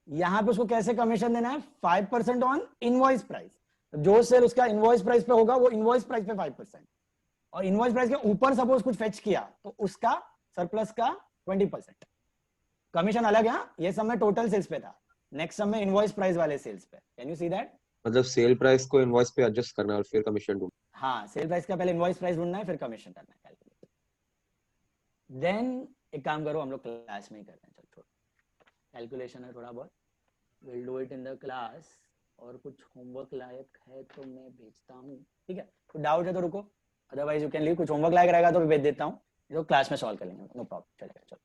यहां पे उसको कैसे commission देना है? 5% on invoice price. जो cell उसका invoice price पे होगा वो इनवॉइस प्राइस पे 5%, और इनवॉइस प्राइस के ऊपर सपोज कुछ फेच किया तो उसका सरप्लस का 20% कमीशन अलग है। ये सब में टोटल सेल्स पे था, नेक्स्ट सब में इनवॉइस प्राइस वाले सेल्स पे। Can you see that? मतलब सेल प्राइस को इनवॉइस पे एडजस्ट करना है और फिर कमीशन ढूंढना। हाँ, सेल प्राइस का पहले इनवॉइस प्राइस ढूंढना है, फिर कमीशन करना है कैलकुलेट। देन एक काम करो, हम लोग क्लास में ही करते हैं, चलो थोड़ा कैलकुलेशन है थोड़ा बहुत, will do it in the class. और कुछ होमवर्क लायक है तो मैं भेजता हूँ, ठीक है? कुछ डाउट है तो रुको, अदरवाइज यू कैन लीव। कुछ होमवर्क लायक रहेगा तो भेज देता हूँ, तो क्लास में सॉल्व कर लेंगे, नो प्रॉब्लम, चलेगा, चलो।